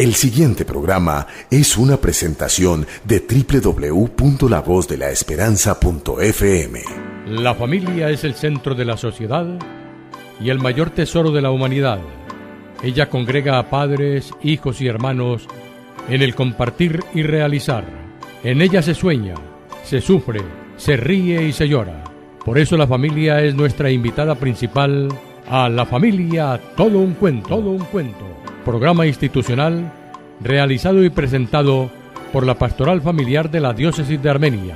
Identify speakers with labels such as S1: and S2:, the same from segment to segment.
S1: El siguiente programa es una presentación de www.lavozDeLaEsperanza.fm.
S2: La familia es el centro de la sociedad y el mayor tesoro de la humanidad. Ella congrega a padres, hijos y hermanos en el compartir y realizar. En ella se sueña, se sufre, se ríe y se llora. Por eso la familia es nuestra invitada principal a La Familia Todo un Cuento. Programa institucional realizado y presentado por la Pastoral Familiar de la Diócesis de Armenia,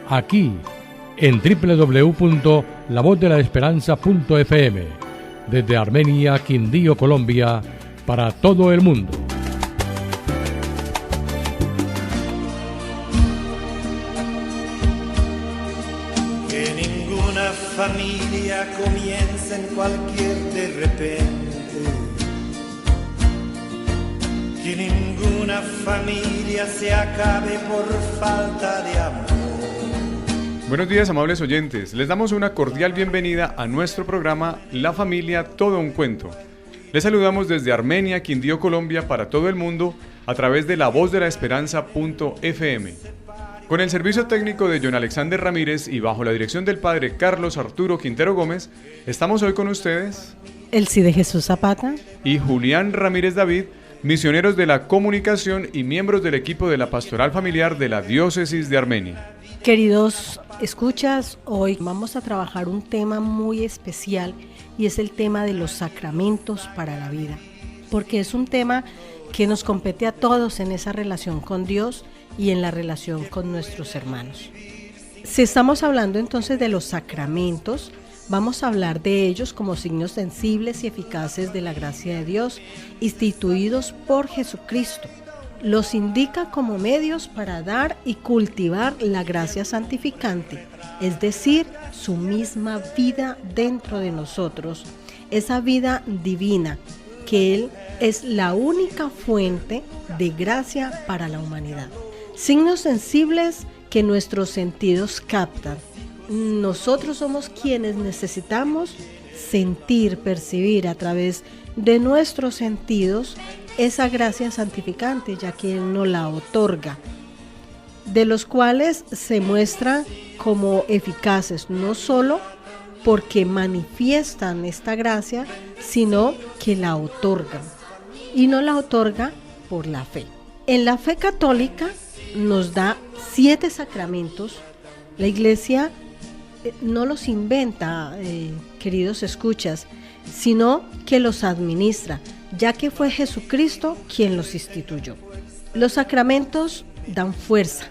S2: aquí en www.lavozDeLaEsperanza.fm, desde Armenia, Quindío, Colombia, para todo el mundo.
S3: Que ninguna familia comience en cualquier de repente. Que ninguna familia se acabe por falta de amor.
S4: Buenos días, amables oyentes. Les damos una cordial bienvenida a nuestro programa La Familia Todo un Cuento. Les saludamos desde Armenia, Quindío, Colombia, para todo el mundo, a través de lavozDeLaEsperanza.fm. Con el servicio técnico de John Alexander Ramírez y bajo la dirección del padre Carlos Arturo Quintero Gómez, estamos hoy con ustedes
S5: Elsie de Jesús Zapata
S4: y Julián Ramírez David, misioneros de la comunicación y miembros del equipo de la Pastoral Familiar de la Diócesis de Armenia.
S5: Queridos escuchas, hoy vamos a trabajar un tema muy especial y es el tema de los sacramentos para la vida, porque es un tema que nos compete a todos en esa relación con Dios y en la relación con nuestros hermanos. Si estamos hablando entonces de los sacramentos, vamos a hablar de ellos como signos sensibles y eficaces de la gracia de Dios, instituidos por Jesucristo. Los indica como medios para dar y cultivar la gracia santificante, es decir, su misma vida dentro de nosotros, esa vida divina, que Él es la única fuente de gracia para la humanidad. Signos sensibles que nuestros sentidos captan. Nosotros somos quienes necesitamos sentir, percibir a través de nuestros sentidos esa gracia santificante, ya que Él nos la otorga, de los cuales se muestran como eficaces, no solo porque manifiestan esta gracia, sino que la otorgan, y no la otorga por la fe. En la fe católica nos da 7 sacramentos. La Iglesia no los inventa, queridos escuchas, sino que los administra, ya que fue Jesucristo quien los instituyó. Los sacramentos dan fuerza,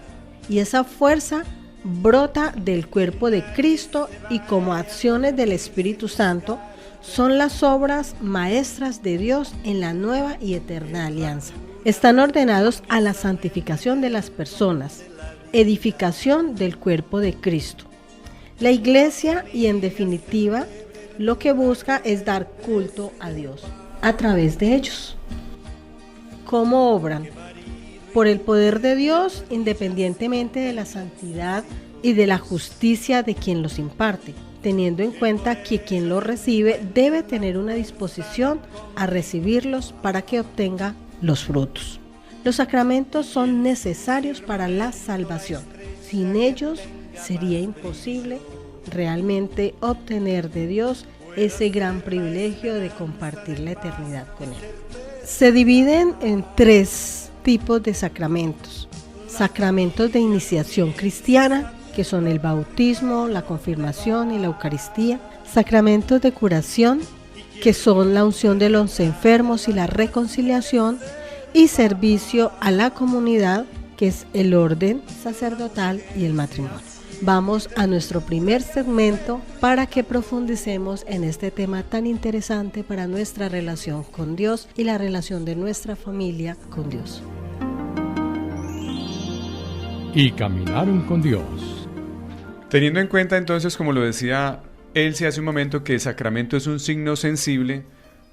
S5: y esa fuerza brota del cuerpo de Cristo y como acciones del Espíritu Santo son las obras maestras de Dios en la nueva y eterna alianza. Están ordenados a la santificación de las personas, edificación del cuerpo de Cristo. La Iglesia, y en definitiva, lo que busca es dar culto a Dios a través de ellos. ¿Cómo obran? Por el poder de Dios, independientemente de la santidad y de la justicia de quien los imparte, teniendo en cuenta que quien los recibe debe tener una disposición a recibirlos para que obtenga los frutos. Los sacramentos son necesarios para la salvación. Sin ellos sería imposible realmente obtener de Dios ese gran privilegio de compartir la eternidad con Él. Se dividen en 3 tipos de sacramentos. Sacramentos de iniciación cristiana, que son el bautismo, la confirmación y la Eucaristía. Sacramentos de curación, que son la unción de los enfermos y la reconciliación. Y servicio a la comunidad, que es el orden sacerdotal y el matrimonio. Vamos a nuestro primer segmento para que profundicemos en este tema tan interesante para nuestra relación con Dios y la relación de nuestra familia con Dios.
S2: Y caminaron con Dios.
S4: Teniendo en cuenta entonces, como lo decía Elsie hace un momento, que el sacramento es un signo sensible,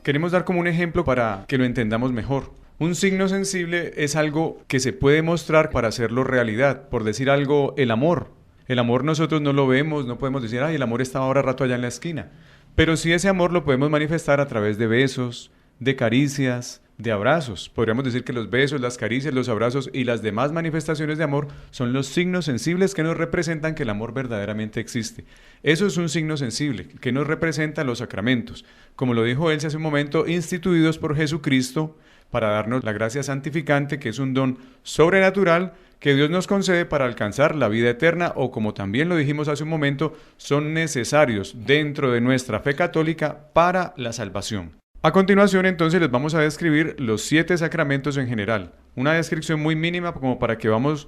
S4: queremos dar como un ejemplo para que lo entendamos mejor. Un signo sensible es algo que se puede mostrar para hacerlo realidad. Por decir algo, el amor. El amor nosotros no lo vemos, no podemos decir, ay, el amor está ahora rato allá en la esquina. Pero sí ese amor lo podemos manifestar a través de besos, de caricias, de abrazos. Podríamos decir que los besos, las caricias, los abrazos y las demás manifestaciones de amor son los signos sensibles que nos representan que el amor verdaderamente existe. Eso es un signo sensible que nos representa los sacramentos. Como lo dijo Elsie hace un momento, instituidos por Jesucristo para darnos la gracia santificante, que es un don sobrenatural que Dios nos concede para alcanzar la vida eterna, o como también lo dijimos hace un momento, son necesarios dentro de nuestra fe católica para la salvación. A continuación, entonces, les vamos a describir los 7 sacramentos en general. Una descripción muy mínima como para que vamos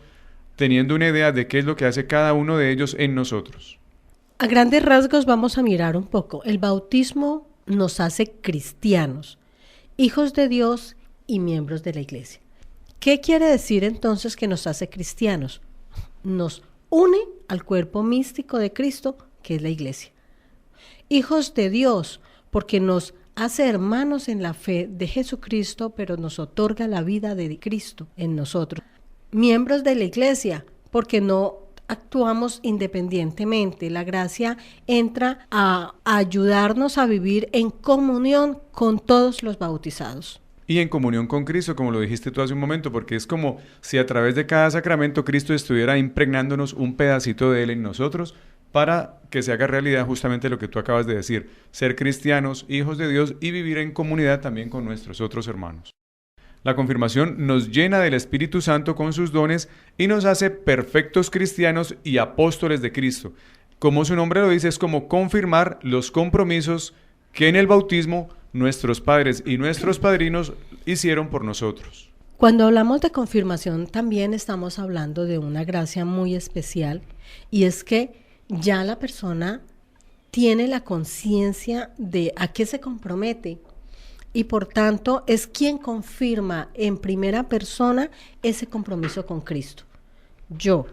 S4: teniendo una idea de qué es lo que hace cada uno de ellos en nosotros.
S5: A grandes rasgos vamos a mirar un poco. El bautismo nos hace cristianos, hijos de Dios y miembros de la Iglesia. ¿Qué quiere decir entonces que nos hace cristianos? Nos une al cuerpo místico de Cristo, que es la Iglesia. Hijos de Dios, porque nos hace hermanos en la fe de Jesucristo, pero nos otorga la vida de Cristo en nosotros. Miembros de la Iglesia, porque no actuamos independientemente. La gracia entra a ayudarnos a vivir en comunión con todos los bautizados.
S4: Y en comunión con Cristo, como lo dijiste tú hace un momento, porque es como si a través de cada sacramento Cristo estuviera impregnándonos un pedacito de Él en nosotros, para que se haga realidad justamente lo que tú acabas de decir, ser cristianos, hijos de Dios y vivir en comunidad también con nuestros otros hermanos. La confirmación nos llena del Espíritu Santo con sus dones y nos hace perfectos cristianos y apóstoles de Cristo. Como su nombre lo dice, es como confirmar los compromisos que en el bautismo nuestros padres y nuestros padrinos hicieron por nosotros.
S5: Cuando hablamos de confirmación también estamos hablando de una gracia muy especial, y es que ya la persona tiene la conciencia de a qué se compromete y por tanto es quien confirma en primera persona ese compromiso con Cristo. Yo,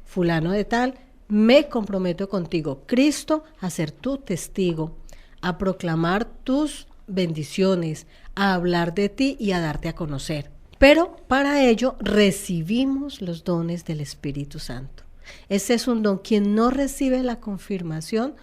S5: fulano de tal, me comprometo contigo, Cristo, a ser tu testigo, a proclamar tus bendiciones, a hablar de ti y a darte a conocer. Pero para ello recibimos los dones del Espíritu Santo. Ese es un don. Quien no recibe la confirmación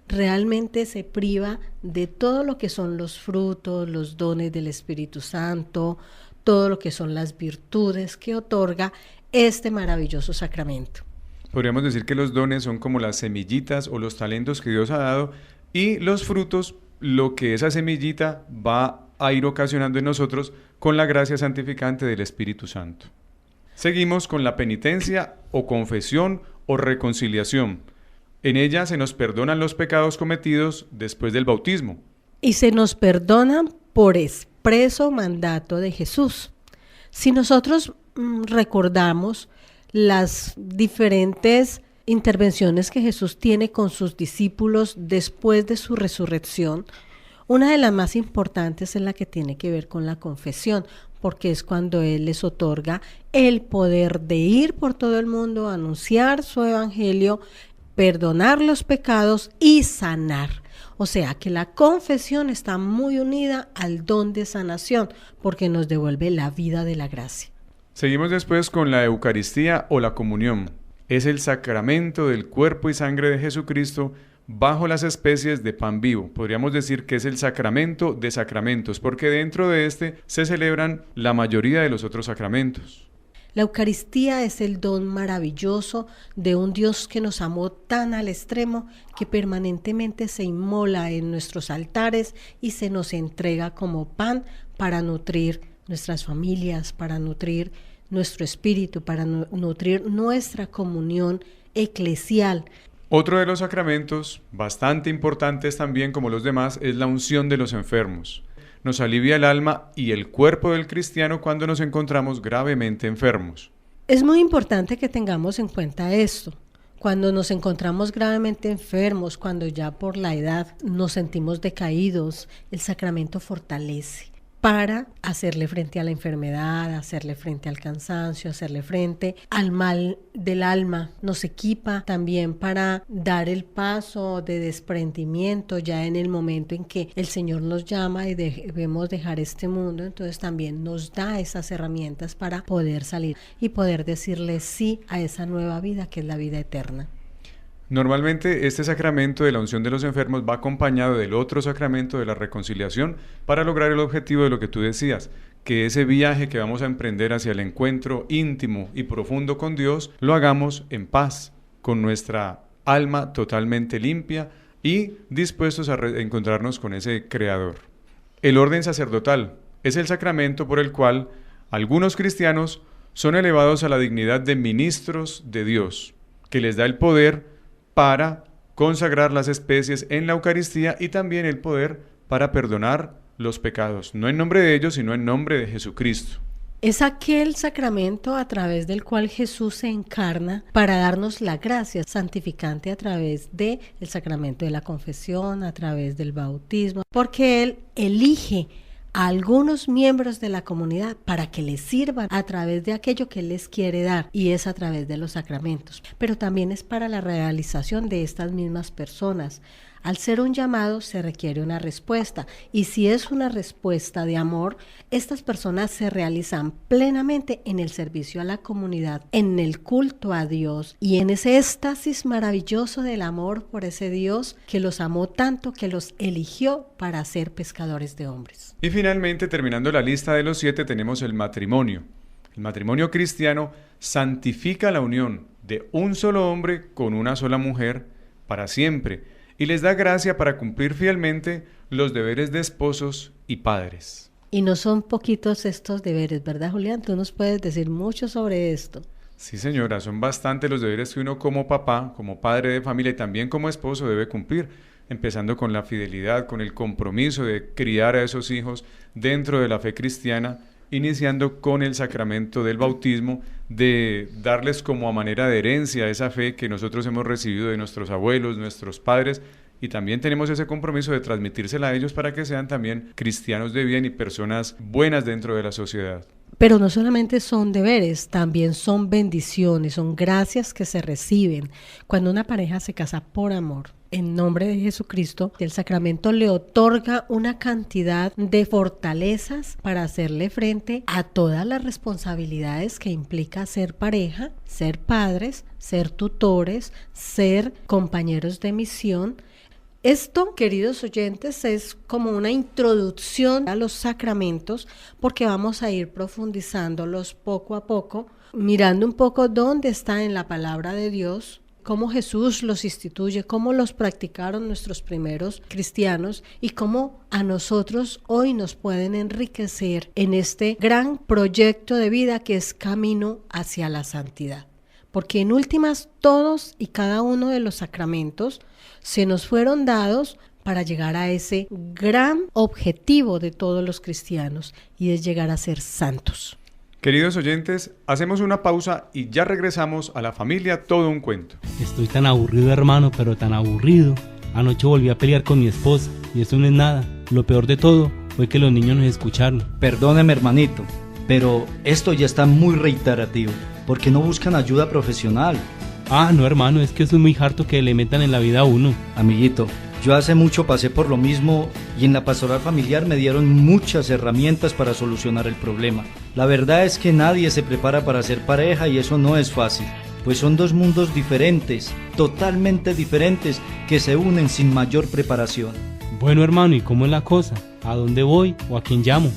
S5: realmente se priva de todo lo que son los frutos, los dones del Espíritu Santo, todo lo que son las virtudes que otorga este maravilloso sacramento.
S4: Podríamos decir que los dones son como las semillitas o los talentos que Dios ha dado, y los frutos, lo que esa semillita va a ir ocasionando en nosotros con la gracia santificante del Espíritu Santo. Seguimos con la penitencia o confesión o reconciliación. En ella se nos perdonan los pecados cometidos después del bautismo.
S5: Y se nos perdonan por expreso mandato de Jesús. Si nosotros recordamos las diferentes intervenciones que Jesús tiene con sus discípulos después de su resurrección, una de las más importantes es la que tiene que ver con la confesión, porque es cuando Él les otorga el poder de ir por todo el mundo, anunciar su evangelio, perdonar los pecados y sanar. O sea que la confesión está muy unida al don de sanación, porque nos devuelve la vida de la gracia.
S4: Seguimos después con la Eucaristía o la comunión. Es el sacramento del cuerpo y sangre de Jesucristo bajo las especies de pan vivo. Podríamos decir que es el sacramento de sacramentos, porque dentro de este se celebran la mayoría de los otros sacramentos.
S5: La Eucaristía es el don maravilloso de un Dios que nos amó tan al extremo que permanentemente se inmola en nuestros altares y se nos entrega como pan para nutrir nuestras familias, para nutrir nuestro espíritu, para nutrir nuestra comunión eclesial.
S4: Otro de los sacramentos, bastante importantes también como los demás, es la unción de los enfermos. Nos alivia el alma y el cuerpo del cristiano cuando nos encontramos gravemente enfermos.
S5: Es muy importante que tengamos en cuenta esto. Cuando nos encontramos gravemente enfermos, cuando ya por la edad nos sentimos decaídos, el sacramento fortalece para hacerle frente a la enfermedad, hacerle frente al cansancio, hacerle frente al mal del alma. Nos equipa también para dar el paso de desprendimiento ya en el momento en que el Señor nos llama y debemos dejar este mundo. Entonces también nos da esas herramientas para poder salir y poder decirle sí a esa nueva vida que es la vida eterna.
S4: Normalmente este sacramento de la unción de los enfermos va acompañado del otro sacramento de la reconciliación para lograr el objetivo de lo que tú decías, que ese viaje que vamos a emprender hacia el encuentro íntimo y profundo con Dios, lo hagamos en paz, con nuestra alma totalmente limpia y dispuestos a encontrarnos con ese Creador. El orden sacerdotal es el sacramento por el cual algunos cristianos son elevados a la dignidad de ministros de Dios, que les da el poder para consagrar las especies en la Eucaristía y también el poder para perdonar los pecados, no en nombre de ellos, sino en nombre de Jesucristo.
S5: Es aquel sacramento a través del cual Jesús se encarna para darnos la gracia santificante a través del sacramento de la confesión, a través del bautismo, porque Él elige a algunos miembros de la comunidad para que les sirvan a través de aquello que Él les quiere dar, y es a través de los sacramentos, pero también es para la realización de estas mismas personas. Al ser un llamado se requiere una respuesta, y si es una respuesta de amor, estas personas se realizan plenamente en el servicio a la comunidad, en el culto a Dios y en ese éxtasis maravilloso del amor por ese Dios que los amó tanto que los eligió para ser pescadores de hombres.
S4: Y finalmente, terminando la lista de los 7, tenemos el matrimonio. El matrimonio cristiano santifica la unión de un solo hombre con una sola mujer para siempre, y les da gracia para cumplir fielmente los deberes de esposos y padres.
S5: Y no son poquitos estos deberes, ¿verdad, Julián? Tú nos puedes decir mucho sobre esto.
S4: Sí, señora, son bastantes los deberes que uno como papá, como padre de familia y también como esposo debe cumplir, empezando con la fidelidad, con el compromiso de criar a esos hijos dentro de la fe cristiana, iniciando con el sacramento del bautismo, de darles como a manera de herencia esa fe que nosotros hemos recibido de nuestros abuelos, nuestros padres, y también tenemos ese compromiso de transmitírsela a ellos para que sean también cristianos de bien y personas buenas dentro de la sociedad.
S5: Pero no solamente son deberes, también son bendiciones, son gracias que se reciben cuando una pareja se casa por amor. En nombre de Jesucristo, el sacramento le otorga una cantidad de fortalezas para hacerle frente a todas las responsabilidades que implica ser pareja, ser padres, ser tutores, ser compañeros de misión. Esto, queridos oyentes, es como una introducción a los sacramentos, porque vamos a ir profundizándolos poco a poco, mirando un poco dónde está en la palabra de Dios, cómo Jesús los instituye, cómo los practicaron nuestros primeros cristianos y cómo a nosotros hoy nos pueden enriquecer en este gran proyecto de vida que es camino hacia la santidad. Porque en últimas todos y cada uno de los sacramentos se nos fueron dados para llegar a ese gran objetivo de todos los cristianos, y es llegar a ser santos.
S4: Queridos oyentes, hacemos una pausa y ya regresamos a La Familia Todo un Cuento.
S6: Estoy tan aburrido, hermano, pero tan aburrido. Anoche volví a pelear con mi esposa y eso no es nada. Lo peor de todo fue que los niños nos escucharon.
S7: Perdóneme, hermanito, pero esto ya está muy reiterativo. ¿Por qué no buscan ayuda profesional?
S6: Ah, no, hermano, es que eso es muy harto que le metan en la vida a uno.
S7: Amiguito, yo hace mucho pasé por lo mismo y en la pastoral familiar me dieron muchas herramientas para solucionar el problema. La verdad es que nadie se prepara para ser pareja y eso no es fácil, pues son dos mundos diferentes, totalmente diferentes, que se unen sin mayor preparación.
S6: Bueno, hermano, ¿y cómo es la cosa? ¿A dónde voy o a quién llamo?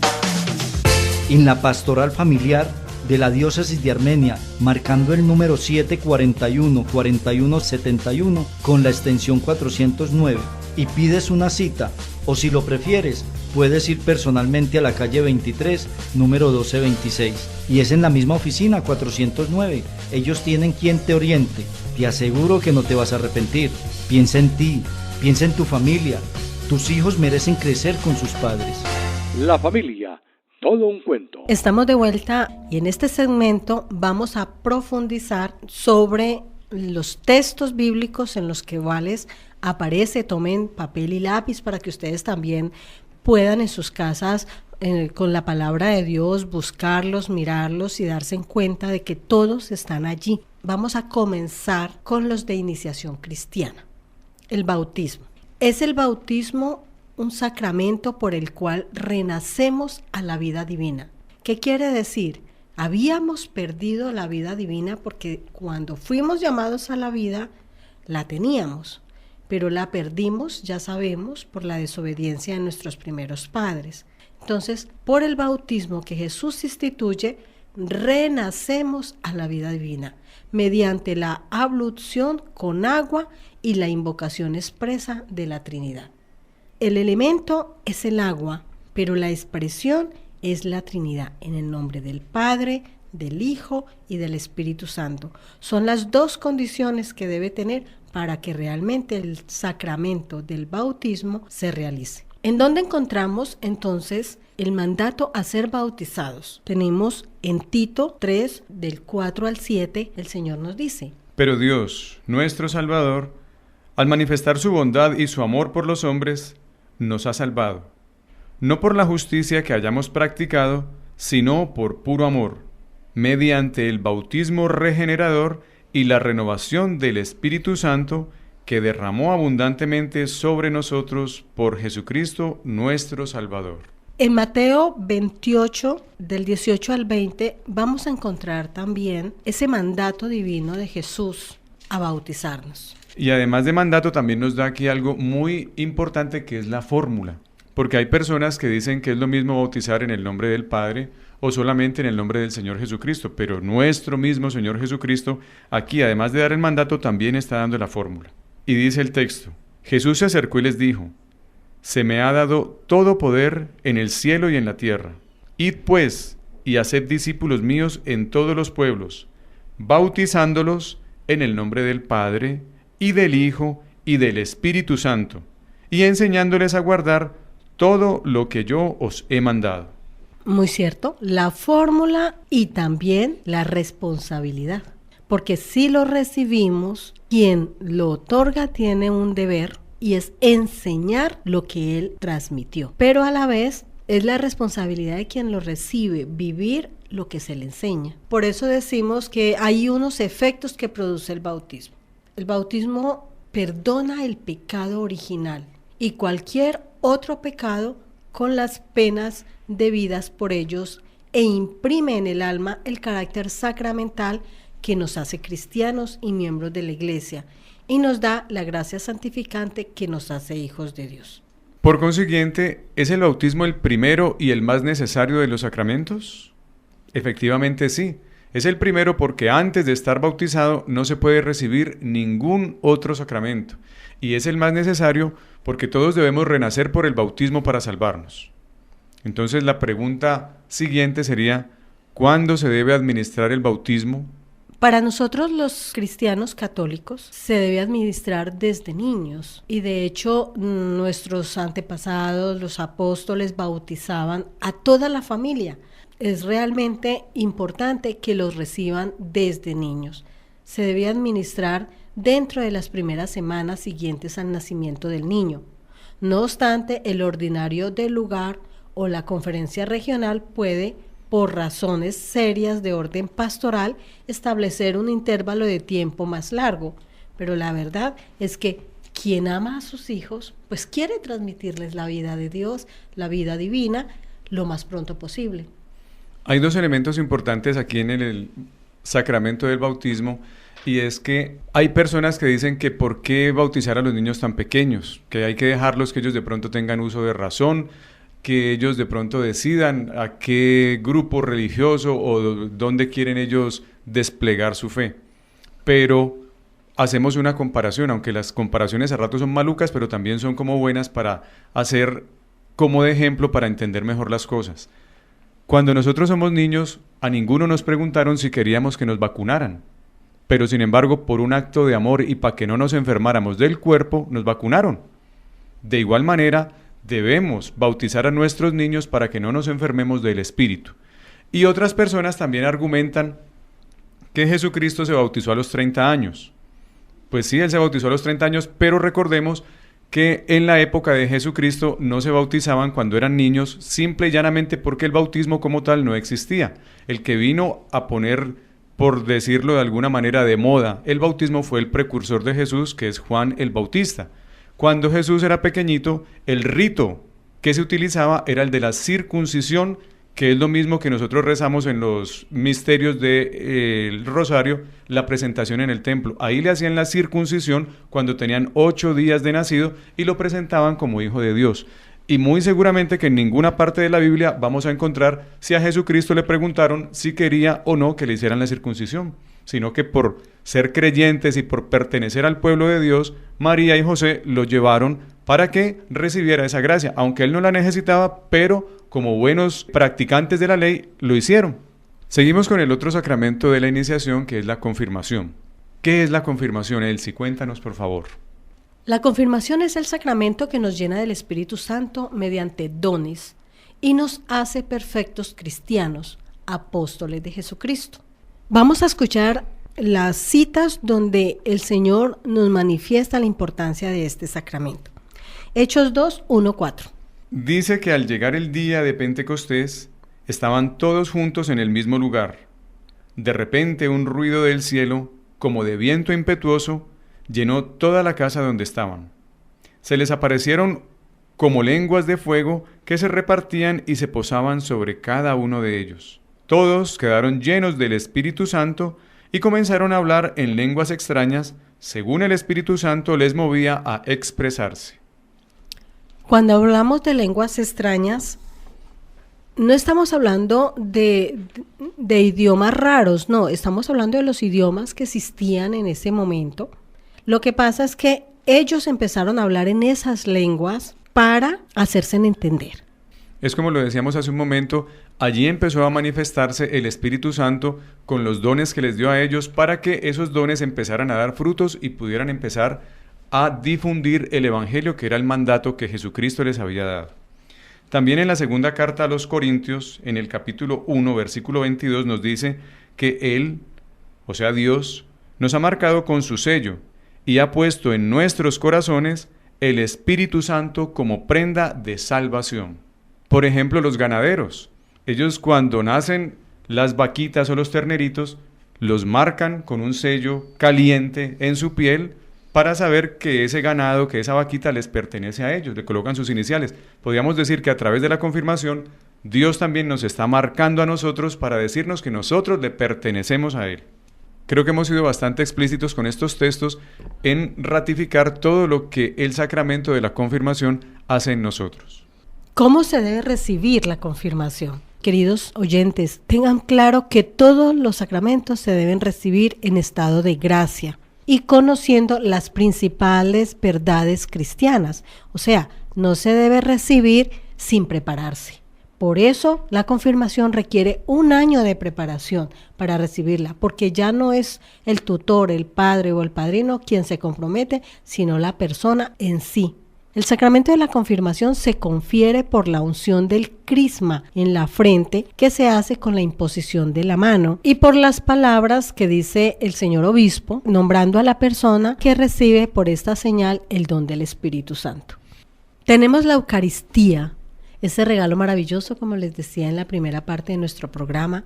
S7: En la pastoral familiar de la diócesis de Armenia, marcando el número 741-4171 con la extensión 409 y pides una cita, o si lo prefieres, puedes ir personalmente a la calle 23, número 1226, y es en la misma oficina 409. Ellos tienen quien te oriente. Te aseguro que no te vas a arrepentir. Piensa en ti, piensa en tu familia. Tus hijos merecen crecer con sus padres.
S8: La Familia Todo un Cuento.
S5: Estamos de vuelta y en este segmento vamos a profundizar sobre los textos bíblicos en los que aparece. Tomen papel y lápiz para que ustedes también puedan en sus casas con la palabra de Dios buscarlos, mirarlos y darse en cuenta de que todos están allí. Vamos a comenzar con los de iniciación cristiana. El bautismo. ¿Es el bautismo un sacramento por el cual renacemos a la vida divina? ¿Qué quiere decir? Habíamos perdido la vida divina porque cuando fuimos llamados a la vida, la teníamos, pero la perdimos, ya sabemos, por la desobediencia de nuestros primeros padres. Entonces, por el bautismo que Jesús instituye, renacemos a la vida divina, mediante la ablución con agua y la invocación expresa de la Trinidad. El elemento es el agua, pero la expresión es la Trinidad, en el nombre del Padre, del Hijo y del Espíritu Santo. Son las dos condiciones que debe tener para que realmente el sacramento del bautismo se realice. ¿En dónde encontramos entonces el mandato a ser bautizados? Tenemos en Tito 3, del 4 al 7, el Señor nos dice:
S4: Pero Dios, nuestro Salvador, al manifestar su bondad y su amor por los hombres, nos ha salvado, no por la justicia que hayamos practicado, sino por puro amor, mediante el bautismo regenerador y la renovación del Espíritu Santo, que derramó abundantemente sobre nosotros por Jesucristo nuestro Salvador.
S5: En Mateo 28, del 18 al 20, vamos a encontrar también ese mandato divino de Jesús a bautizarnos.
S4: Y además de mandato también nos da aquí algo muy importante, que es la fórmula. Porque hay personas que dicen que es lo mismo bautizar en el nombre del Padre o solamente en el nombre del Señor Jesucristo, pero nuestro mismo Señor Jesucristo aquí, además de dar el mandato, también está dando la fórmula. Y dice el texto: Jesús se acercó y les dijo: Se me ha dado todo poder en el cielo y en la tierra. Id pues y haced discípulos míos en todos los pueblos, bautizándolos en el nombre del Padre y del Hijo y del Espíritu Santo, y enseñándoles a guardar todo lo que yo os he mandado.
S5: Muy cierto, la fórmula y también la responsabilidad. Porque si lo recibimos, quien lo otorga tiene un deber y es enseñar lo que él transmitió. Pero a la vez es la responsabilidad de quien lo recibe, vivir lo que se le enseña. Por eso decimos que hay unos efectos que produce el bautismo. El bautismo perdona el pecado original y cualquier otro pecado con las penas debidas por ellos e imprime en el alma el carácter sacramental que nos hace cristianos y miembros de la Iglesia y nos da la gracia santificante que nos hace hijos de Dios.
S4: Por consiguiente, ¿es el bautismo el primero y el más necesario de los sacramentos? Efectivamente sí. Es el primero porque antes de estar bautizado no se puede recibir ningún otro sacramento. Y es el más necesario porque todos debemos renacer por el bautismo para salvarnos. Entonces la pregunta siguiente sería: ¿cuándo se debe administrar el bautismo?
S5: Para nosotros los cristianos católicos se debe administrar desde niños y de hecho nuestros antepasados, los apóstoles, bautizaban a toda la familia. Es realmente importante que los reciban desde niños. Se debe administrar dentro de las primeras semanas siguientes al nacimiento del niño. No obstante, el ordinario del lugar o la conferencia regional puede, por razones serias de orden pastoral, establecer un intervalo de tiempo más largo. Pero la verdad es que quien ama a sus hijos, pues quiere transmitirles la vida de Dios, la vida divina, lo más pronto posible.
S4: Hay dos elementos importantes aquí en el sacramento del bautismo, y es que hay personas que dicen que por qué bautizar a los niños tan pequeños, que hay que dejarlos que ellos de pronto tengan uso de razón, que ellos de pronto decidan a qué grupo religioso o dónde quieren ellos desplegar su fe. Pero hacemos una comparación, aunque las comparaciones a ratos son malucas, pero también son como buenas para hacer como de ejemplo para entender mejor las cosas. Cuando nosotros somos niños, a ninguno nos preguntaron si queríamos que nos vacunaran. Pero sin embargo, por un acto de amor y para que no nos enfermáramos del cuerpo, nos vacunaron. De igual manera, debemos bautizar a nuestros niños para que no nos enfermemos del espíritu. Y otras personas también argumentan que Jesucristo se bautizó a los 30 años. Pues sí, Él se bautizó a los 30 años, pero recordemos que en la época de Jesucristo no se bautizaban cuando eran niños, simple y llanamente porque el bautismo como tal no existía. El que vino a poner, por decirlo de alguna manera, de moda el bautismo fue el precursor de Jesús, que es Juan el Bautista. Cuando Jesús era pequeñito, el rito que se utilizaba era el de la circuncisión, que es lo mismo que nosotros rezamos en los misterios del rosario, la presentación en el templo. Ahí le hacían la circuncisión cuando tenían 8 días de nacido y lo presentaban como hijo de Dios. Y muy seguramente que en ninguna parte de la Biblia vamos a encontrar si a Jesucristo le preguntaron si quería o no que le hicieran la circuncisión, sino que por ser creyentes y por pertenecer al pueblo de Dios, María y José lo llevaron para que recibiera esa gracia, aunque él no la necesitaba, pero como buenos practicantes de la ley lo hicieron. Seguimos con el otro sacramento de la iniciación, que es la confirmación. ¿Qué es la confirmación, Elsie? Cuéntanos, por favor.
S5: La confirmación es el sacramento que nos llena del Espíritu Santo mediante dones y nos hace perfectos cristianos, apóstoles de Jesucristo. Vamos a escuchar las citas donde el Señor nos manifiesta la importancia de este sacramento. Hechos 2, 1, 4.
S4: Dice que al llegar el día de Pentecostés, estaban todos juntos en el mismo lugar. De repente un ruido del cielo, como de viento impetuoso, llenó toda la casa donde estaban. Se les aparecieron como lenguas de fuego que se repartían y se posaban sobre cada uno de ellos. Todos quedaron llenos del Espíritu Santo y comenzaron a hablar en lenguas extrañas, según el Espíritu Santo les movía a expresarse.
S5: Cuando hablamos de lenguas extrañas, no estamos hablando de idiomas raros, no, estamos hablando de los idiomas que existían en ese momento. Lo que pasa es que ellos empezaron a hablar en esas lenguas para hacerse entender.
S4: Es como lo decíamos hace un momento, allí empezó a manifestarse el Espíritu Santo con los dones que les dio a ellos para que esos dones empezaran a dar frutos y pudieran empezar a difundir el Evangelio, que era el mandato que Jesucristo les había dado. También en la segunda carta a los Corintios, en el capítulo 1, versículo 22, nos dice que Él, o sea Dios, nos ha marcado con su sello y ha puesto en nuestros corazones el Espíritu Santo como prenda de salvación. Por ejemplo, los ganaderos. Ellos cuando nacen las vaquitas o los terneritos, los marcan con un sello caliente en su piel para saber que ese ganado, que esa vaquita les pertenece a ellos, le colocan sus iniciales. Podríamos decir que a través de la confirmación, Dios también nos está marcando a nosotros para decirnos que nosotros le pertenecemos a Él. Creo que hemos sido bastante explícitos con estos textos en ratificar todo lo que el sacramento de la confirmación hace en nosotros.
S5: ¿Cómo se debe recibir la confirmación? Queridos oyentes, tengan claro que todos los sacramentos se deben recibir en estado de gracia y conociendo las principales verdades cristianas. O sea, no se debe recibir sin prepararse. Por eso la confirmación requiere un año de preparación para recibirla, porque ya no es el tutor, el padre o el padrino quien se compromete, sino la persona en sí. El sacramento de la confirmación se confiere por la unción del crisma en la frente, que se hace con la imposición de la mano, y por las palabras que dice el señor obispo, nombrando a la persona que recibe por esta señal el don del Espíritu Santo. Tenemos la Eucaristía, ese regalo maravilloso, como les decía en la primera parte de nuestro programa,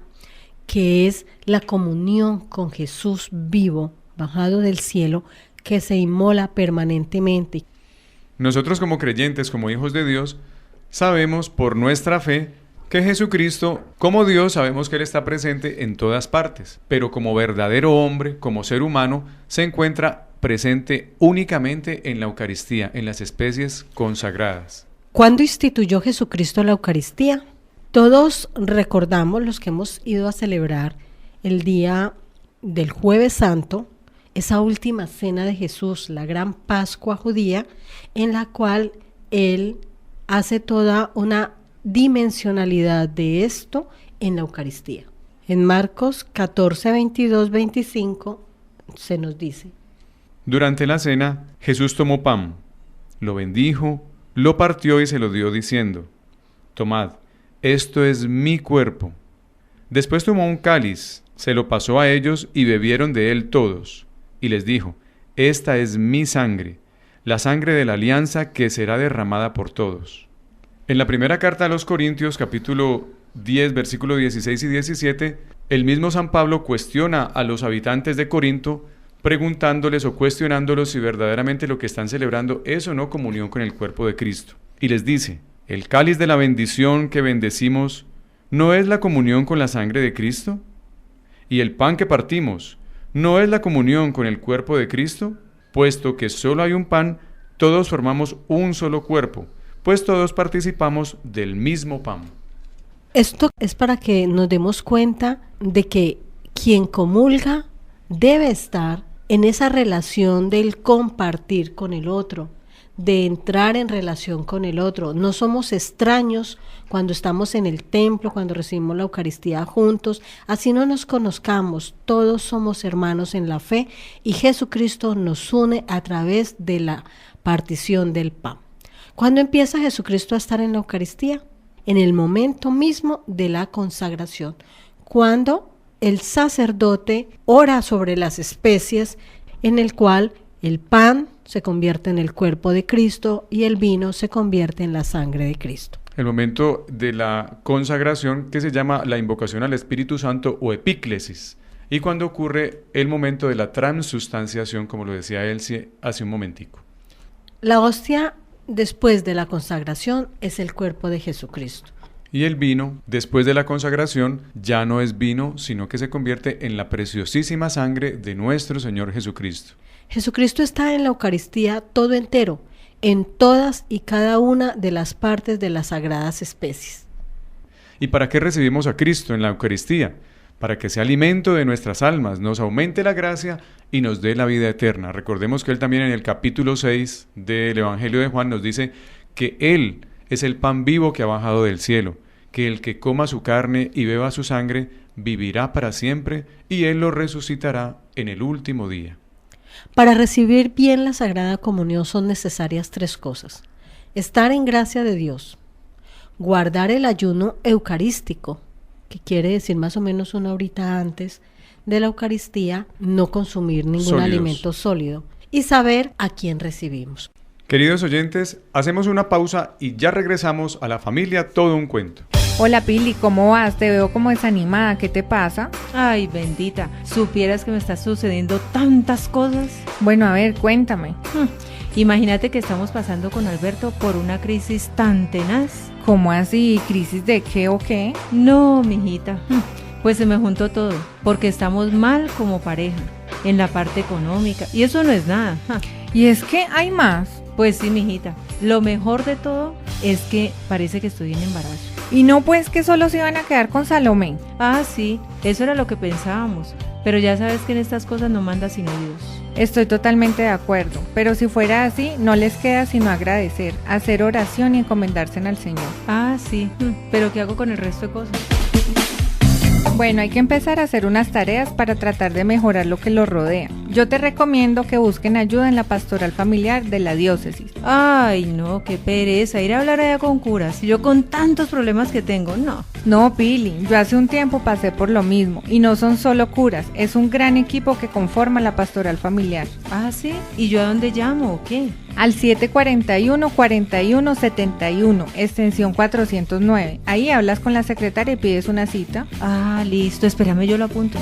S5: que es la comunión con Jesús vivo, bajado del cielo, que se inmola permanentemente.
S4: Nosotros como creyentes, como hijos de Dios, sabemos por nuestra fe que Jesucristo, como Dios, sabemos que Él está presente en todas partes, pero como verdadero hombre, como ser humano, se encuentra presente únicamente en la Eucaristía, en las especies consagradas.
S5: ¿Cuándo instituyó Jesucristo la Eucaristía? Todos recordamos, los que hemos ido a celebrar el día del Jueves Santo, esa última cena de Jesús, la gran Pascua judía, en la cual Él hace toda una dimensionalidad de esto en la Eucaristía. En Marcos 14, 22, 25 se nos dice:
S4: Durante la cena, Jesús tomó pan, lo bendijo, lo partió y se lo dio diciendo: Tomad, esto es mi cuerpo. Después tomó un cáliz, se lo pasó a ellos y bebieron de él todos. Y les dijo: Esta es mi sangre, la sangre de la alianza que será derramada por todos. En la primera carta a los Corintios, capítulo 10, versículo 16 y 17, el mismo San Pablo cuestiona a los habitantes de Corinto, preguntándoles o cuestionándolos si verdaderamente lo que están celebrando es o no comunión con el cuerpo de Cristo. Y les dice: ¿El cáliz de la bendición que bendecimos no es la comunión con la sangre de Cristo? ¿Y el pan que partimos no es la comunión con el cuerpo de Cristo? Puesto que solo hay un pan, todos formamos un solo cuerpo, pues todos participamos del mismo pan.
S5: Esto es para que nos demos cuenta de que quien comulga debe estar en esa relación del compartir con el otro, de entrar en relación con el otro. No somos extraños cuando estamos en el templo, cuando recibimos la Eucaristía juntos, así no nos conozcamos, todos somos hermanos en la fe y Jesucristo nos une a través de la partición del pan. ¿Cuándo empieza Jesucristo a estar en la Eucaristía? En el momento mismo de la consagración, cuando el sacerdote ora sobre las especies, en el cual el pan se convierte en el cuerpo de Cristo y el vino se convierte en la sangre de Cristo.
S4: El momento de la consagración, que se llama la invocación al Espíritu Santo o epíclesis, y cuando ocurre el momento de la transustanciación, como lo decía Elsie hace un momentico.
S5: La hostia después de la consagración es el cuerpo de Jesucristo.
S4: Y el vino, después de la consagración, ya no es vino, sino que se convierte en la preciosísima sangre de nuestro Señor Jesucristo.
S5: Jesucristo está en la Eucaristía todo entero, en todas y cada una de las partes de las sagradas especies.
S4: ¿Y para qué recibimos a Cristo en la Eucaristía? Para que sea alimento de nuestras almas, nos aumente la gracia y nos dé la vida eterna. Recordemos que Él también en el capítulo 6 del Evangelio de Juan nos dice que Él es el pan vivo que ha bajado del cielo, que el que coma su carne y beba su sangre vivirá para siempre y Él lo resucitará en el último día.
S5: Para recibir bien la Sagrada Comunión son necesarias 3 cosas: estar en gracia de Dios, guardar el ayuno eucarístico, que quiere decir más o menos 1 horita antes de la Eucaristía, no consumir ningún alimento sólido, y saber a quién recibimos.
S4: Queridos oyentes, hacemos una pausa y ya regresamos a La Familia Todo un Cuento.
S9: Hola Pili, ¿cómo vas? Te veo como desanimada, ¿qué te pasa?
S10: Ay, bendita, supieras que me está sucediendo tantas cosas.
S9: Bueno, a ver, cuéntame.
S10: Imagínate que estamos pasando con Alberto por una crisis tan tenaz.
S9: ¿Cómo así? ¿Crisis de qué o qué?
S10: No, mijita, pues se me juntó todo, porque estamos mal como pareja, en la parte económica, y eso no es nada.
S9: ¿Y es que hay más?
S10: Pues sí, mijita, lo mejor de todo es que parece que estoy en embarazo.
S9: Y no pues que solo se iban a quedar con Salomé.
S10: Ah, sí, eso era lo que pensábamos, pero ya sabes que en estas cosas no manda sino Dios.
S9: Estoy totalmente de acuerdo, pero si fuera así, no les queda sino agradecer, hacer oración y encomendarse al Señor.
S10: Ah, sí, pero ¿qué hago con el resto de cosas?
S9: Bueno, hay que empezar a hacer unas tareas para tratar de mejorar lo que los rodea. Yo te recomiendo que busquen ayuda en la pastoral familiar de la diócesis.
S10: Ay, no, qué pereza, ir a hablar allá con curas, y yo con tantos problemas que tengo, no.
S9: No, Pili, yo hace un tiempo pasé por lo mismo, y no son solo curas, es un gran equipo que conforma la pastoral familiar.
S10: Ah, ¿sí? ¿Y yo a dónde llamo o qué?
S9: Al 741-4171, extensión 409. Ahí hablas con la secretaria y pides una cita.
S10: Ah, listo, espérame, yo lo apunto.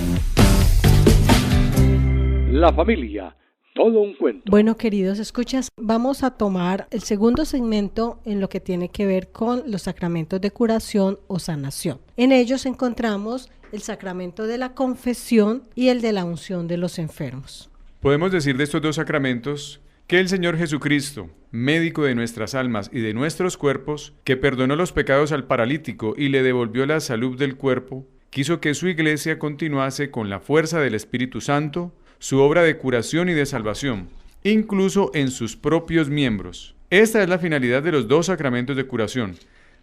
S8: La Familia, todo un cuento.
S5: Bueno, queridos escuchas, vamos a tomar el segundo segmento en lo que tiene que ver con los sacramentos de curación o sanación. En ellos encontramos el sacramento de la confesión y el de la unción de los enfermos.
S4: Podemos decir de estos 2 sacramentos que el Señor Jesucristo, médico de nuestras almas y de nuestros cuerpos, que perdonó los pecados al paralítico y le devolvió la salud del cuerpo, quiso que su iglesia continuase con la fuerza del Espíritu Santo su obra de curación y de salvación, incluso en sus propios miembros. Esta es la finalidad de los 2 sacramentos de curación,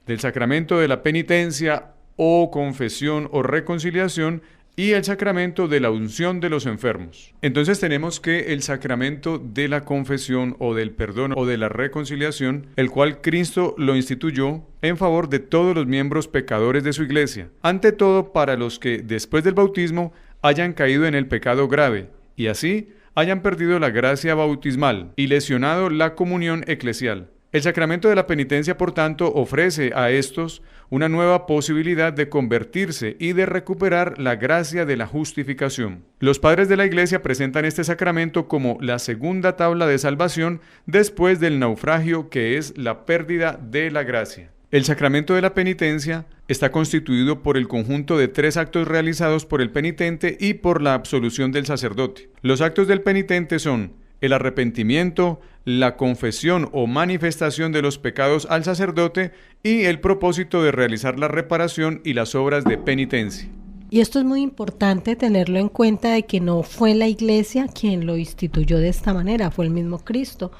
S4: del sacramento de la penitencia o confesión o reconciliación y el sacramento de la unción de los enfermos. Entonces tenemos que el sacramento de la confesión o del perdón o de la reconciliación, el cual Cristo lo instituyó en favor de todos los miembros pecadores de su iglesia, ante todo para los que después del bautismo hayan caído en el pecado grave, y así hayan perdido la gracia bautismal y lesionado la comunión eclesial. El sacramento de la penitencia, por tanto, ofrece a estos una nueva posibilidad de convertirse y de recuperar la gracia de la justificación. Los padres de la Iglesia presentan este sacramento como la segunda tabla de salvación después del naufragio, que es la pérdida de la gracia. El sacramento de la penitencia está constituido por el conjunto de 3 actos realizados por el penitente y por la absolución del sacerdote. Los actos del penitente son el arrepentimiento, la confesión o manifestación de los pecados al sacerdote y el propósito de realizar la reparación y las obras de penitencia.
S5: Y esto es muy importante tenerlo en cuenta, de que no fue la iglesia quien lo instituyó de esta manera, fue el mismo Cristo.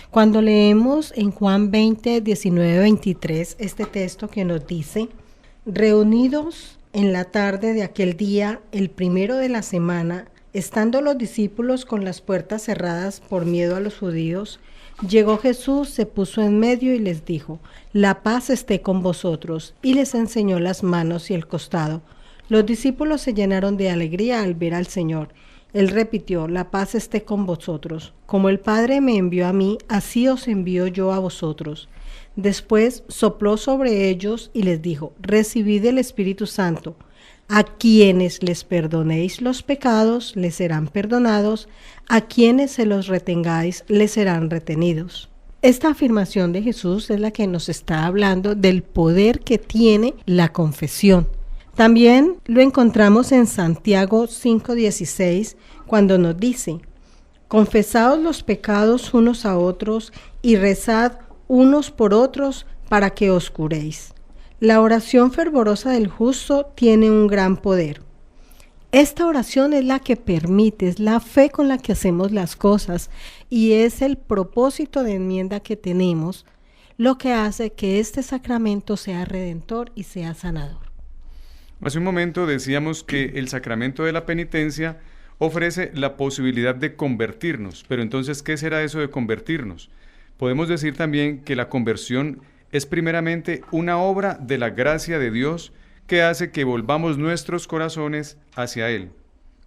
S5: Cuando leemos en Juan 20, 19, 23 este texto que nos dice: reunidos en la tarde de aquel día, el primero de la semana, estando los discípulos con las puertas cerradas por miedo a los judíos, llegó Jesús, se puso en medio y les dijo: la paz esté con vosotros, y les enseñó las manos y el costado. Los discípulos se llenaron de alegría al ver al Señor. Él repitió: la paz esté con vosotros. Como el Padre me envió a mí, así os envío yo a vosotros. Después sopló sobre ellos y les dijo: recibid el Espíritu Santo. A quienes les perdonéis los pecados, les serán perdonados. A quienes se los retengáis, les serán retenidos. Esta afirmación de Jesús es la que nos está hablando del poder que tiene la confesión. También lo encontramos en Santiago 5:16, cuando nos dice: confesaos los pecados unos a otros y rezad unos por otros para que os curéis. La oración fervorosa del justo tiene un gran poder. Esta oración es la que permite, es la fe con la que hacemos las cosas, y es el propósito de enmienda que tenemos lo que hace que este sacramento sea redentor y sea sanador.
S4: Hace un momento decíamos que el sacramento de la penitencia ofrece la posibilidad de convertirnos, pero entonces, ¿qué será eso de convertirnos? Podemos decir también que la conversión es primeramente una obra de la gracia de Dios que hace que volvamos nuestros corazones hacia Él,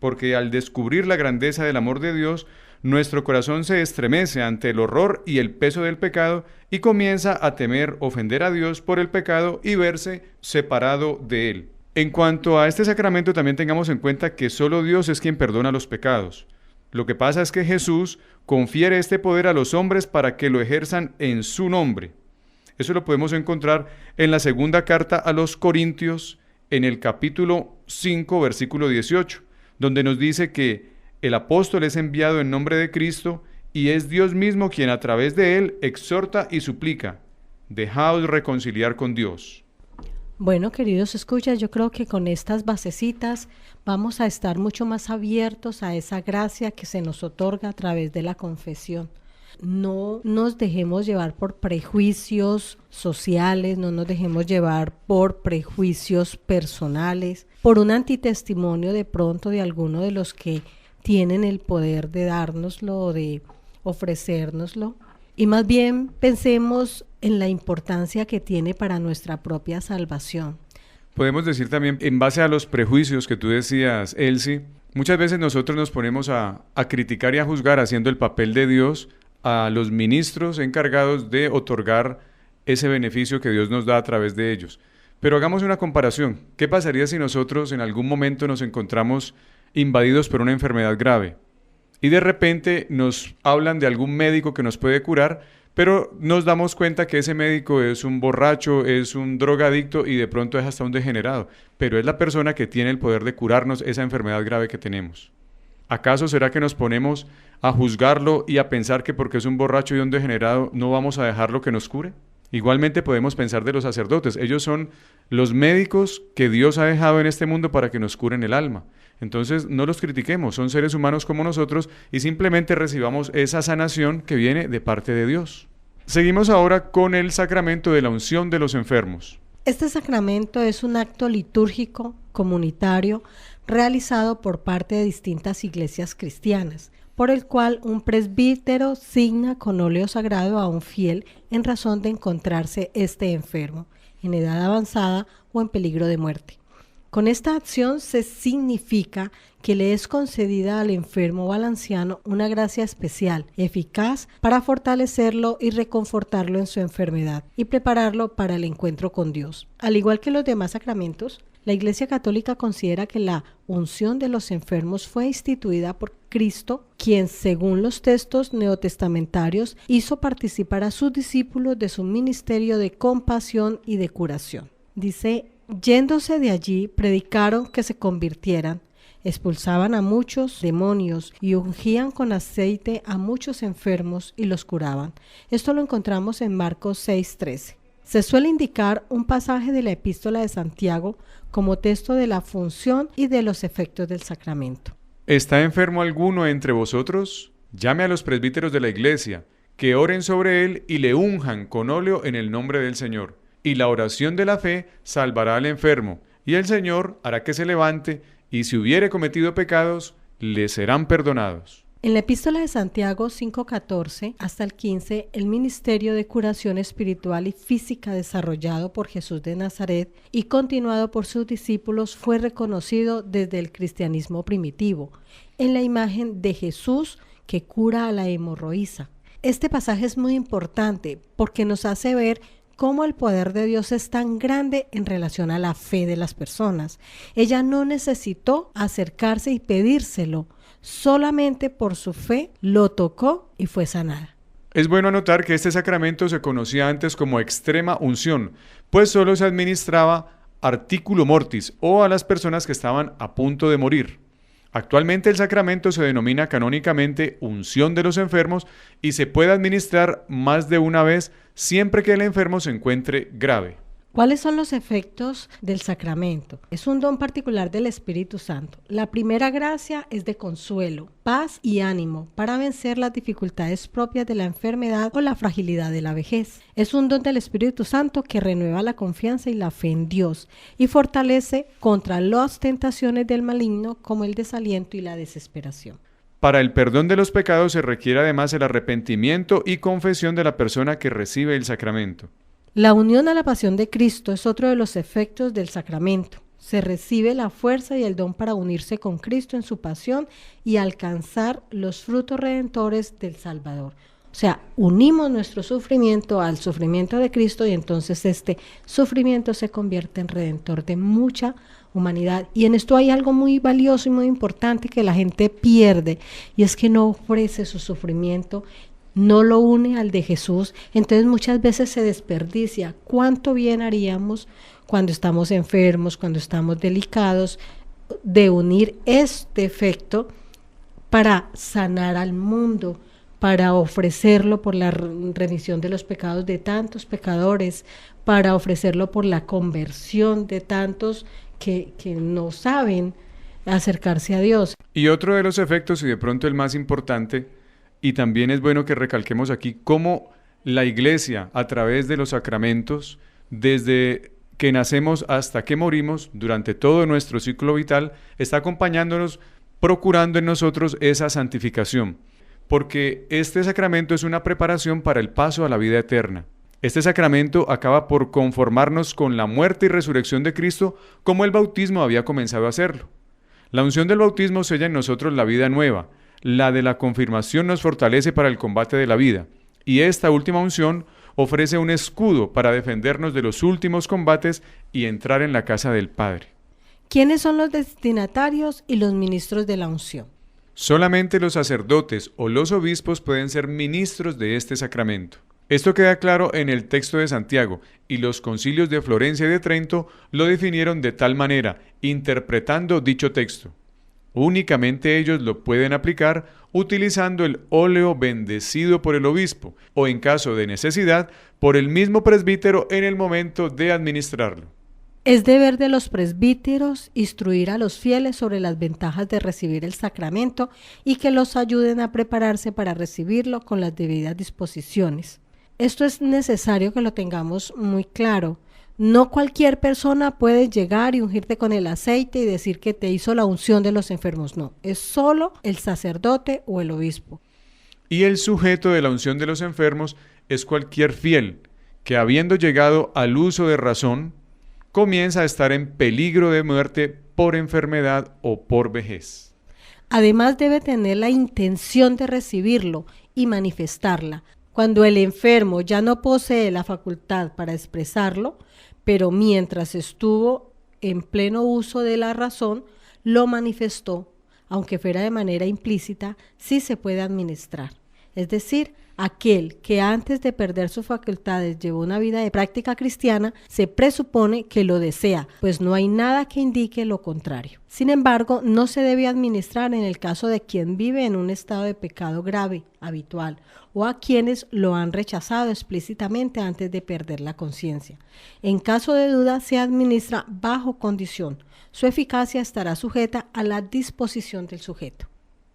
S4: porque al descubrir la grandeza del amor de Dios, nuestro corazón se estremece ante el horror y el peso del pecado y comienza a temer ofender a Dios por el pecado y verse separado de Él. En cuanto a este sacramento, también tengamos en cuenta que solo Dios es quien perdona los pecados. Lo que pasa es que Jesús confiere este poder a los hombres para que lo ejerzan en su nombre. Eso lo podemos encontrar en la segunda carta a los Corintios, en el capítulo 5, versículo 18, donde nos dice que el apóstol es enviado en nombre de Cristo y es Dios mismo quien a través de él exhorta y suplica: dejaos reconciliar con Dios.
S5: Bueno, queridos escuchas, yo creo que con estas basecitas vamos a estar mucho más abiertos a esa gracia que se nos otorga a través de la confesión. No nos dejemos llevar por prejuicios sociales, no nos dejemos llevar por prejuicios personales, por un antitestimonio de pronto de alguno de los que tienen el poder de dárnoslo o de ofrecérnoslo. Y más bien pensemos en la importancia que tiene para nuestra propia salvación.
S4: Podemos decir también, en base a los prejuicios que tú decías, Elsie, muchas veces nosotros nos ponemos a criticar y a juzgar, haciendo el papel de Dios a los ministros encargados de otorgar ese beneficio que Dios nos da a través de ellos. Pero hagamos una comparación. ¿Qué pasaría si nosotros en algún momento nos encontramos invadidos por una enfermedad grave? Y de repente nos hablan de algún médico que nos puede curar, pero nos damos cuenta que ese médico es un borracho, es un drogadicto y de pronto es hasta un degenerado, pero es la persona que tiene el poder de curarnos esa enfermedad grave que tenemos. ¿Acaso será que nos ponemos a juzgarlo y a pensar que porque es un borracho y un degenerado no vamos a dejarlo que nos cure? Igualmente podemos pensar de los sacerdotes. Ellos son los médicos que Dios ha dejado en este mundo para que nos curen el alma. Entonces no los critiquemos, son seres humanos como nosotros y simplemente recibamos esa sanación que viene de parte de Dios. Seguimos ahora con el sacramento de la unción de los enfermos.
S5: Este sacramento es un acto litúrgico comunitario realizado por parte de distintas iglesias cristianas, por el cual un presbítero signa con óleo sagrado a un fiel en razón de encontrarse enfermo, en edad avanzada o en peligro de muerte. Con esta acción se significa que le es concedida al enfermo o al anciano una gracia especial, eficaz para fortalecerlo y reconfortarlo en su enfermedad y prepararlo para el encuentro con Dios. Al igual que los demás sacramentos, la Iglesia Católica considera que la unción de los enfermos fue instituida por Cristo, quien, según los textos neotestamentarios, hizo participar a sus discípulos de su ministerio de compasión y de curación. Dice: yéndose de allí, predicaron que se convirtieran, expulsaban a muchos demonios y ungían con aceite a muchos enfermos y los curaban. Esto lo encontramos en Marcos 6:13. Se suele indicar un pasaje de la Epístola de Santiago como texto de la función y de los efectos del sacramento.
S4: ¿Está enfermo alguno entre vosotros? Llame a los presbíteros de la iglesia, que oren sobre él y le unjan con óleo en el nombre del Señor. Y la oración de la fe salvará al enfermo, y el Señor hará que se levante, y si hubiere cometido pecados, le serán perdonados.
S5: En la Epístola de Santiago 5:14 hasta el 15, el ministerio de curación espiritual y física desarrollado por Jesús de Nazaret y continuado por sus discípulos fue reconocido desde el cristianismo primitivo, en la imagen de Jesús que cura a la hemorroísa. Este pasaje es muy importante porque nos hace ver cómo el poder de Dios es tan grande en relación a la fe de las personas. Ella no necesitó acercarse y pedírselo, solamente por su fe lo tocó y fue sanada.
S4: Es bueno anotar que este sacramento se conocía antes como extrema unción, pues solo se administraba articulo mortis o a las personas que estaban a punto de morir. Actualmente el sacramento se denomina canónicamente unción de los enfermos y se puede administrar más de una vez siempre que el enfermo se encuentre grave.
S5: ¿Cuáles son los efectos del sacramento? Es un don particular del Espíritu Santo. La primera gracia es de consuelo, paz y ánimo para vencer las dificultades propias de la enfermedad o la fragilidad de la vejez. Es un don del Espíritu Santo que renueva la confianza y la fe en Dios y fortalece contra las tentaciones del maligno como el desaliento y la desesperación.
S4: Para el perdón de los pecados se requiere además el arrepentimiento y confesión de la persona que recibe el sacramento.
S5: La unión a la pasión de Cristo es otro de los efectos del sacramento. Se recibe la fuerza y el don para unirse con Cristo en su pasión y alcanzar los frutos redentores del Salvador. O sea, unimos nuestro sufrimiento al sufrimiento de Cristo y entonces este sufrimiento se convierte en redentor de mucha humanidad. Y en esto hay algo muy valioso y muy importante que la gente pierde, y es que no ofrece su sufrimiento, no lo une al de Jesús. Entonces muchas veces se desperdicia. ¿Cuánto bien haríamos cuando estamos enfermos, cuando estamos delicados, de unir este efecto para sanar al mundo, para ofrecerlo por la remisión de los pecados de tantos pecadores, para ofrecerlo por la conversión de tantos que no saben acercarse a Dios?
S4: Y otro de los efectos, y de pronto el más importante, y también es bueno que recalquemos aquí cómo la Iglesia, a través de los sacramentos, desde que nacemos hasta que morimos, durante todo nuestro ciclo vital, está acompañándonos, procurando en nosotros esa santificación, porque este sacramento es una preparación para el paso a la vida eterna. Este sacramento acaba por conformarnos con la muerte y resurrección de Cristo, como el bautismo había comenzado a hacerlo. La unción del bautismo sella en nosotros la vida nueva. La de la confirmación nos fortalece para el combate de la vida, y esta última unción ofrece un escudo para defendernos de los últimos combates y entrar en la casa del Padre.
S5: ¿Quiénes son los destinatarios y los ministros de la unción?
S4: Solamente los sacerdotes o los obispos pueden ser ministros de este sacramento. Esto queda claro en el texto de Santiago, y los concilios de Florencia y de Trento lo definieron de tal manera, interpretando dicho texto. Únicamente ellos lo pueden aplicar utilizando el óleo bendecido por el obispo o, en caso de necesidad, por el mismo presbítero en el momento de administrarlo.
S5: Es deber de los presbíteros instruir a los fieles sobre las ventajas de recibir el sacramento y que los ayuden a prepararse para recibirlo con las debidas disposiciones. Esto es necesario que lo tengamos muy claro. No cualquier persona puede llegar y ungirte con el aceite y decir que te hizo la unción de los enfermos. No, es solo el sacerdote o el obispo.
S4: Y el sujeto de la unción de los enfermos es cualquier fiel que, habiendo llegado al uso de razón, comienza a estar en peligro de muerte por enfermedad o por vejez.
S5: Además debe tener la intención de recibirlo y manifestarla. Cuando el enfermo ya no posee la facultad para expresarlo, pero mientras estuvo en pleno uso de la razón, lo manifestó, aunque fuera de manera implícita, sí se puede administrar. es decir, aquel que antes de perder sus facultades llevó una vida de práctica cristiana, se presupone que lo desea, pues no hay nada que indique lo contrario. Sin embargo, no se debe administrar en el caso de quien vive en un estado de pecado grave, habitual, o a quienes lo han rechazado explícitamente antes de perder la conciencia. En caso de duda, se administra bajo condición. Su eficacia estará sujeta a la disposición del sujeto.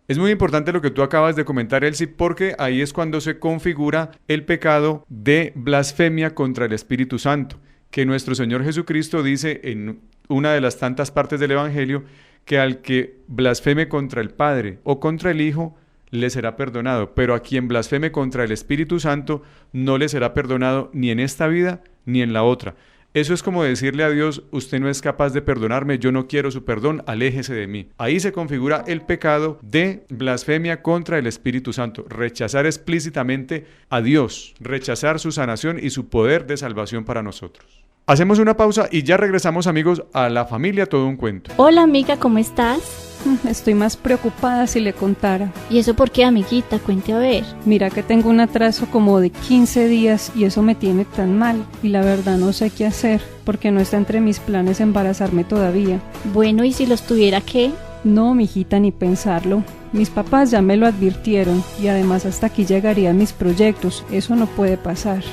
S4: Es muy importante lo que tú acabas de comentar, Elsie, porque ahí es cuando se configura el pecado de blasfemia contra el Espíritu Santo, que nuestro Señor Jesucristo dice en una de las tantas partes del Evangelio que al que blasfeme contra el Padre o contra el Hijo le será perdonado, pero a quien blasfeme contra el Espíritu Santo no le será perdonado ni en esta vida ni en la otra. Eso es como decirle a Dios, usted no es capaz de perdonarme, yo no quiero su perdón, aléjese de mí. Ahí se configura el pecado de blasfemia contra el Espíritu Santo, rechazar explícitamente a Dios, rechazar su sanación y su poder de salvación para nosotros. Hacemos una pausa y ya regresamos, amigos, a La Familia Todo un Cuento.
S11: Hola, amiga, ¿cómo estás?
S12: Estoy más preocupada si le contara.
S11: ¿Y eso por qué, amiguita? Cuente a ver.
S12: Mira que tengo un atraso como de 15 días y eso me tiene tan mal. Y la verdad no sé qué hacer, porque no está entre mis planes embarazarme todavía.
S11: Bueno, ¿y si los tuviera qué?
S12: No, mijita, ni pensarlo. Mis papás ya me lo advirtieron y además hasta aquí llegarían mis proyectos. Eso no puede pasar.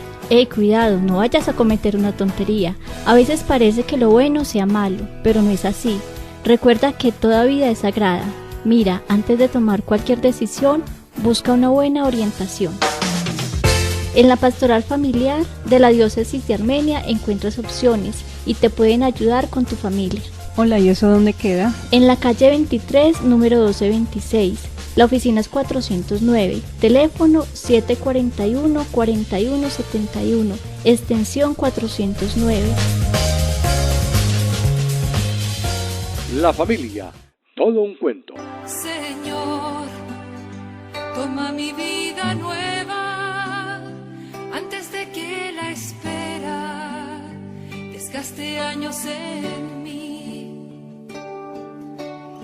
S11: Cuidado, no vayas a cometer una tontería. A veces parece que lo bueno sea malo, pero no es así. Recuerda que toda vida es sagrada. Mira, antes de tomar cualquier decisión, busca una buena orientación. En la Pastoral Familiar de la Diócesis de Armenia encuentras opciones y te pueden ayudar con tu familia.
S12: Hola, ¿y eso dónde queda?
S11: En la calle 23, número 1226. La oficina es 409, teléfono 741-4171, extensión 409.
S8: La Familia, todo un cuento.
S13: Señor, toma mi vida nueva antes de que la espera desgaste años en mí.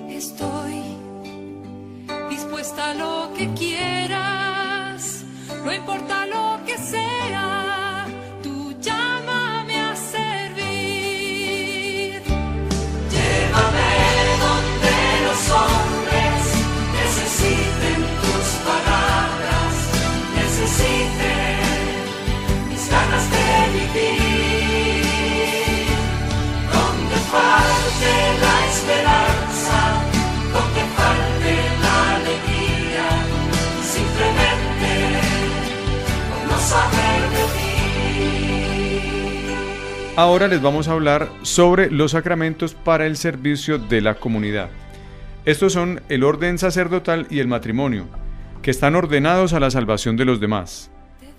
S13: Estoy dispuesta a lo que quieras, no importa lo que sea, tú llámame a servir. Llévame donde los hombres necesiten tus palabras, necesiten mis ganas de vivir. Donde falte la esperanza, donde falte la alegría, simplemente por no saber de ti.
S4: Ahora les vamos a hablar sobre los sacramentos para el servicio de la comunidad. Estos son el orden sacerdotal y el matrimonio, que están ordenados a la salvación de los demás,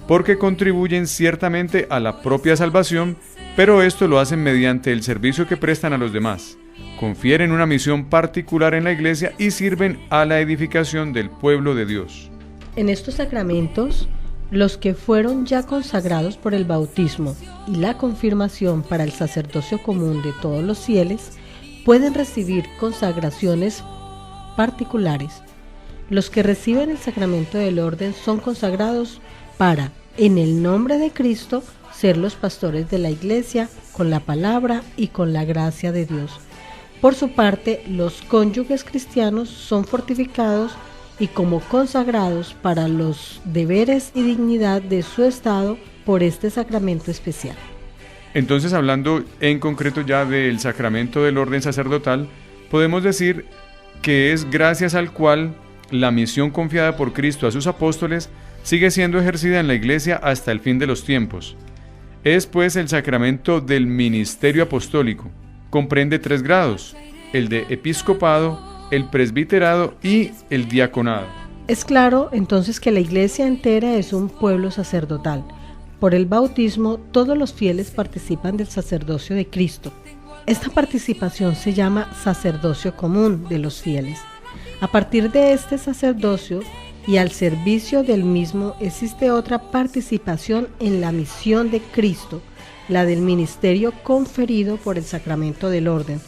S4: porque contribuyen ciertamente a la propia salvación, pero esto lo hacen mediante el servicio que prestan a los demás. Confieren una misión particular en la iglesia y sirven a la edificación del pueblo de Dios.
S5: En estos sacramentos, los que fueron ya consagrados por el bautismo y la confirmación para el sacerdocio común de todos los fieles, pueden recibir consagraciones particulares. Los que reciben el sacramento del orden son consagrados para, en el nombre de Cristo, ser los pastores de la iglesia con la palabra y con la gracia de Dios. Por su parte, los cónyuges cristianos son fortificados y como consagrados para los deberes y dignidad de su estado por este sacramento especial.
S4: Entonces, hablando en concreto ya del sacramento del orden sacerdotal, podemos decir que es gracias al cual la misión confiada por Cristo a sus apóstoles sigue siendo ejercida en la iglesia hasta el fin de los tiempos. Es pues el sacramento del ministerio apostólico. Comprende 3 grados, el de episcopado, el presbiterado y el diaconado.
S5: Es claro entonces que la iglesia entera es un pueblo sacerdotal. Por el bautismo, todos los fieles participan del sacerdocio de Cristo. Esta participación se llama sacerdocio común de los fieles. A partir de este sacerdocio y al servicio del mismo existe otra participación en la misión de Cristo, la del ministerio conferido por el sacramento del orden,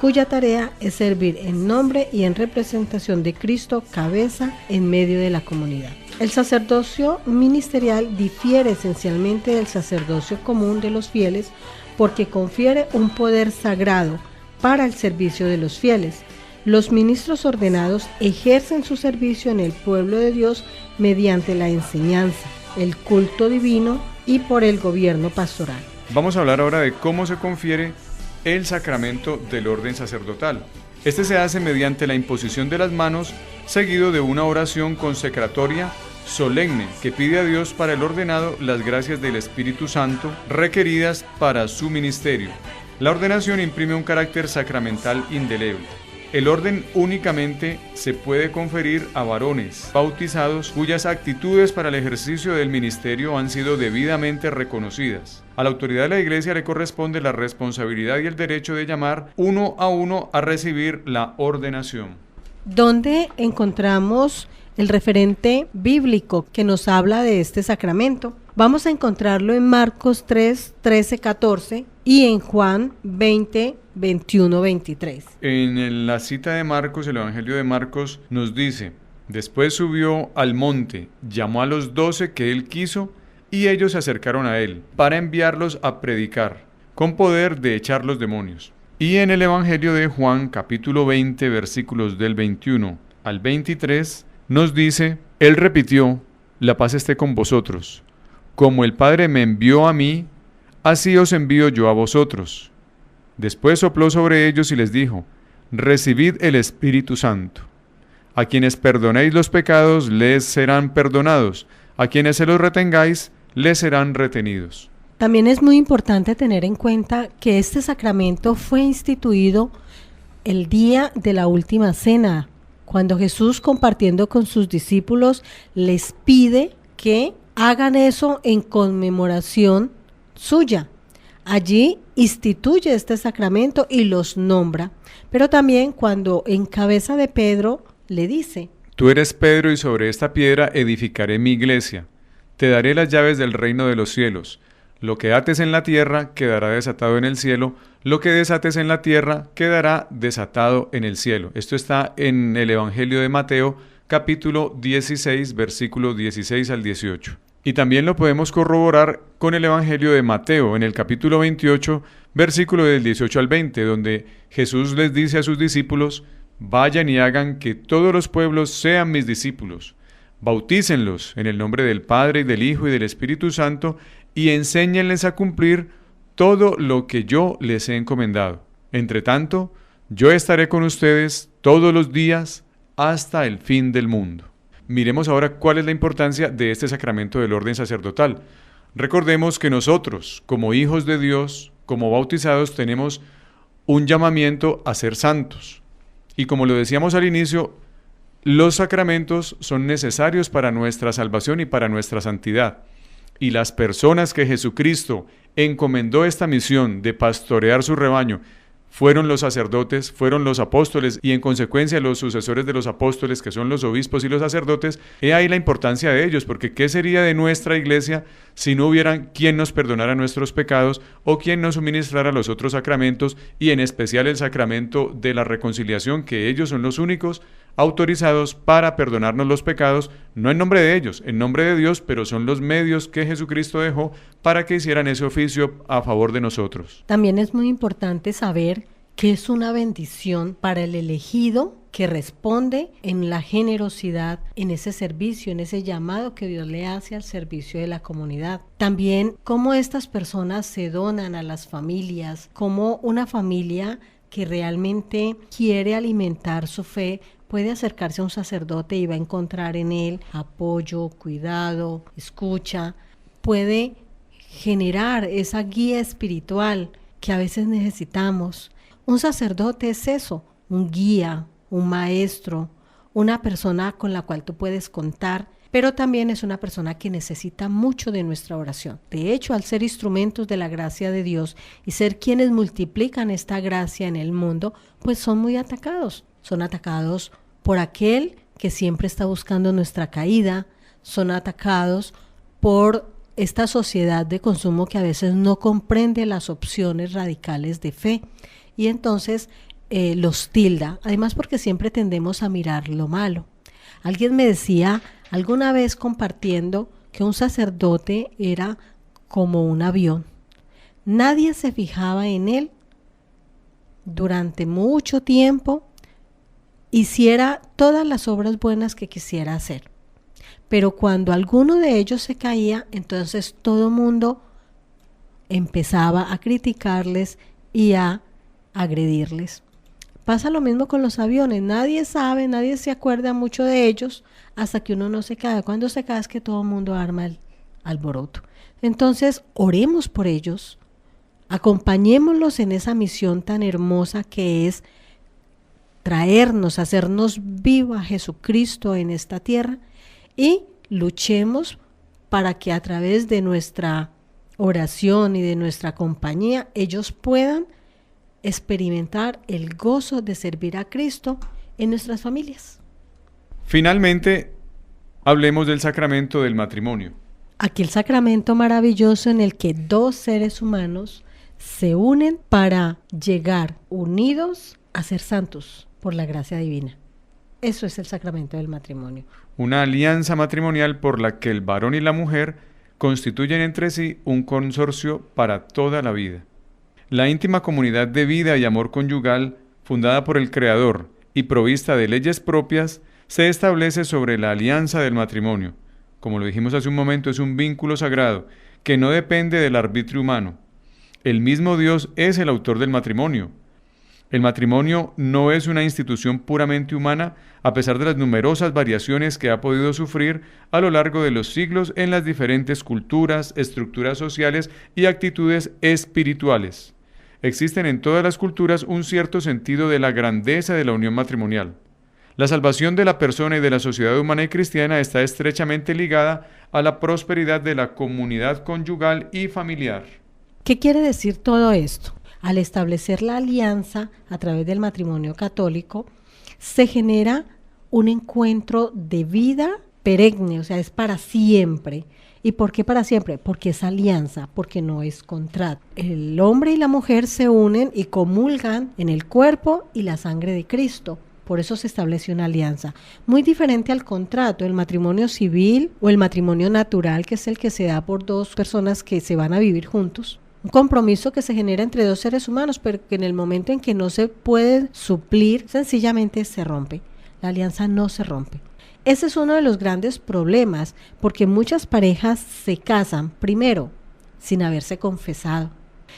S5: cuya tarea es servir en nombre y en representación de Cristo, cabeza en medio de la comunidad. El sacerdocio ministerial difiere esencialmente del sacerdocio común de los fieles porque confiere un poder sagrado para el servicio de los fieles. Los ministros ordenados ejercen su servicio en el pueblo de Dios mediante la enseñanza, el culto divino y por el gobierno pastoral.
S4: Vamos a hablar ahora de cómo se confiere el sacramento del orden sacerdotal. Este se hace mediante la imposición de las manos, seguido de una oración consecratoria solemne que pide a Dios para el ordenado las gracias del Espíritu Santo requeridas para su ministerio. La ordenación imprime un carácter sacramental indeleble. El orden únicamente se puede conferir a varones bautizados cuyas actitudes para el ejercicio del ministerio han sido debidamente reconocidas. A la autoridad de la Iglesia le corresponde la responsabilidad y el derecho de llamar uno a recibir la ordenación.
S5: ¿Dónde encontramos el referente bíblico que nos habla de este sacramento? Vamos a encontrarlo en Marcos 3, 13, 14 y en Juan 20, 21, 23.
S4: En la cita de Marcos, el Evangelio de Marcos nos dice: después subió al monte, llamó a los 12 que él quiso, y ellos se acercaron a él, para enviarlos a predicar, con poder de echar los demonios. Y en el Evangelio de Juan, capítulo 20, versículos del 21 al 23, nos dice: él repitió, la paz esté con vosotros. Como el Padre me envió a mí, así os envío yo a vosotros. Después sopló sobre ellos y les dijo: recibid el Espíritu Santo. A quienes perdonéis los pecados, les serán perdonados. A quienes se los retengáis, les serán retenidos.
S5: También es muy importante tener en cuenta que este sacramento fue instituido el día de la última cena, cuando Jesús, compartiendo con sus discípulos, les pide que hagan eso en conmemoración suya. Allí instituye este sacramento y los nombra, pero también cuando en cabeza de Pedro le dice:
S4: tú eres Pedro y sobre esta piedra edificaré mi iglesia. Te daré las llaves del reino de los cielos. Lo que ates en la tierra quedará desatado en el cielo, lo que desates en la tierra quedará desatado en el cielo. Esto está en el Evangelio de Mateo, capítulo 16, versículos 16 al 18. Y también lo podemos corroborar con el Evangelio de Mateo, en el capítulo 28, versículo del 18 al 20, donde Jesús les dice a sus discípulos: vayan y hagan que todos los pueblos sean mis discípulos. Bautícenlos en el nombre del Padre y del Hijo y del Espíritu Santo y enséñenles a cumplir todo lo que yo les he encomendado. Entre tanto, yo estaré con ustedes todos los días hasta el fin del mundo. Miremos ahora cuál es la importancia de este sacramento del orden sacerdotal. Recordemos que nosotros, como hijos de Dios, como bautizados, tenemos un llamamiento a ser santos. Y como lo decíamos al inicio, los sacramentos son necesarios para nuestra salvación y para nuestra santidad. Y las personas que Jesucristo encomendó esta misión de pastorear su rebaño fueron los sacerdotes, fueron los apóstoles y en consecuencia los sucesores de los apóstoles, que son los obispos y los sacerdotes. He ahí la importancia de ellos, porque ¿qué sería de nuestra iglesia si no hubieran quien nos perdonara nuestros pecados o quien nos suministrara los otros sacramentos y en especial el sacramento de la reconciliación, que ellos son los únicos autorizados para perdonarnos los pecados, no en nombre de ellos, en nombre de Dios, pero son los medios que Jesucristo dejó para que hicieran ese oficio a favor de nosotros.
S5: También es muy importante saber que es una bendición para el elegido que responde en la generosidad, en ese servicio, en ese llamado que Dios le hace al servicio de la comunidad. También cómo estas personas se donan a las familias, como una familia que realmente quiere alimentar su fe puede acercarse a un sacerdote y va a encontrar en él apoyo, cuidado, escucha, puede generar esa guía espiritual que a veces necesitamos. Un sacerdote es eso, un guía, un maestro, una persona con la cual tú puedes contar, pero también es una persona que necesita mucho de nuestra oración. De hecho, al ser instrumentos de la gracia de Dios y ser quienes multiplican esta gracia en el mundo, pues son muy atacados. Son atacados por aquel que siempre está buscando nuestra caída, son atacados por esta sociedad de consumo que a veces no comprende las opciones radicales de fe. Y entonces los tilda, además porque siempre tendemos a mirar lo malo. Alguien me decía alguna vez compartiendo que un sacerdote era como un avión. Nadie se fijaba en él durante mucho tiempo, hiciera todas las obras buenas que quisiera hacer. Pero cuando alguno de ellos se caía, entonces todo mundo empezaba a criticarles y a agredirles. Pasa lo mismo con los aviones. Nadie sabe, nadie se acuerda mucho de ellos hasta que uno no se cae. Cuando se cae es que todo el mundo arma el alboroto. Entonces, oremos por ellos, acompañémoslos en esa misión tan hermosa que es traernos, hacernos vivo a Jesucristo en esta tierra, y luchemos para que a través de nuestra oración y de nuestra compañía ellos puedan experimentar el gozo de servir a Cristo en nuestras familias.
S4: Finalmente, hablemos del sacramento del matrimonio.
S5: Aquel sacramento maravilloso en el que dos seres humanos se unen para llegar unidos a ser santos por la gracia divina. Eso es el sacramento del matrimonio.
S4: Una alianza matrimonial por la que el varón y la mujer constituyen entre sí un consorcio para toda la vida. La íntima comunidad de vida y amor conyugal, fundada por el Creador y provista de leyes propias, se establece sobre la alianza del matrimonio. Como lo dijimos hace un momento, es un vínculo sagrado que no depende del arbitrio humano. El mismo Dios es el autor del matrimonio. El matrimonio no es una institución puramente humana, a pesar de las numerosas variaciones que ha podido sufrir a lo largo de los siglos en las diferentes culturas, estructuras sociales y actitudes espirituales. Existen en todas las culturas un cierto sentido de la grandeza de la unión matrimonial. La salvación de la persona y de la sociedad humana y cristiana está estrechamente ligada a la prosperidad de la comunidad conyugal y familiar.
S5: ¿Qué quiere decir todo esto? Al establecer la alianza a través del matrimonio católico, se genera un encuentro de vida perenne, o sea, es para siempre. ¿Y por qué para siempre? Porque es alianza, porque no es contrato. El hombre y la mujer se unen y comulgan en el cuerpo y la sangre de Cristo. Por eso se establece una alianza. Muy diferente al contrato, el matrimonio civil o el matrimonio natural, que es el que se da por dos personas que se van a vivir juntos. Un compromiso que se genera entre dos seres humanos, pero que en el momento en que no se puede suplir, sencillamente se rompe. La alianza no se rompe. Ese es uno de los grandes problemas, porque muchas parejas se casan, primero, sin haberse confesado,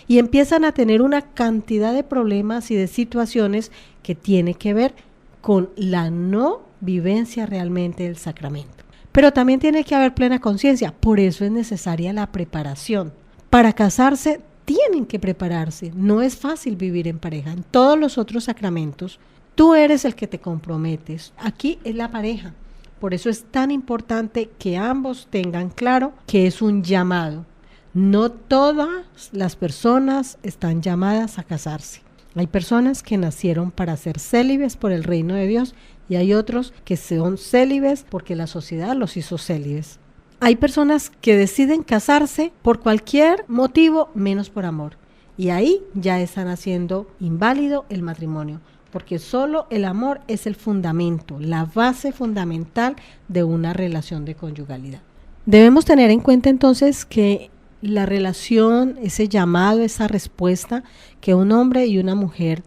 S5: y empiezan a tener una cantidad de problemas y de situaciones que tiene que ver con la no vivencia realmente del sacramento. Pero también tiene que haber plena conciencia, por eso es necesaria la preparación. Para casarse tienen que prepararse, no es fácil vivir en pareja. En todos los otros sacramentos, tú eres el que te comprometes, aquí es la pareja. Por eso es tan importante que ambos tengan claro que es un llamado. No todas las personas están llamadas a casarse. Hay personas que nacieron para ser célibes por el reino de Dios y hay otros que son célibes porque la sociedad los hizo célibes. Hay personas que deciden casarse por cualquier motivo menos por amor y ahí ya están haciendo inválido el matrimonio, porque solo el amor es el fundamento, la base fundamental de una relación de conyugalidad. Debemos tener en cuenta entonces que la relación, ese llamado, esa respuesta que un hombre y una mujer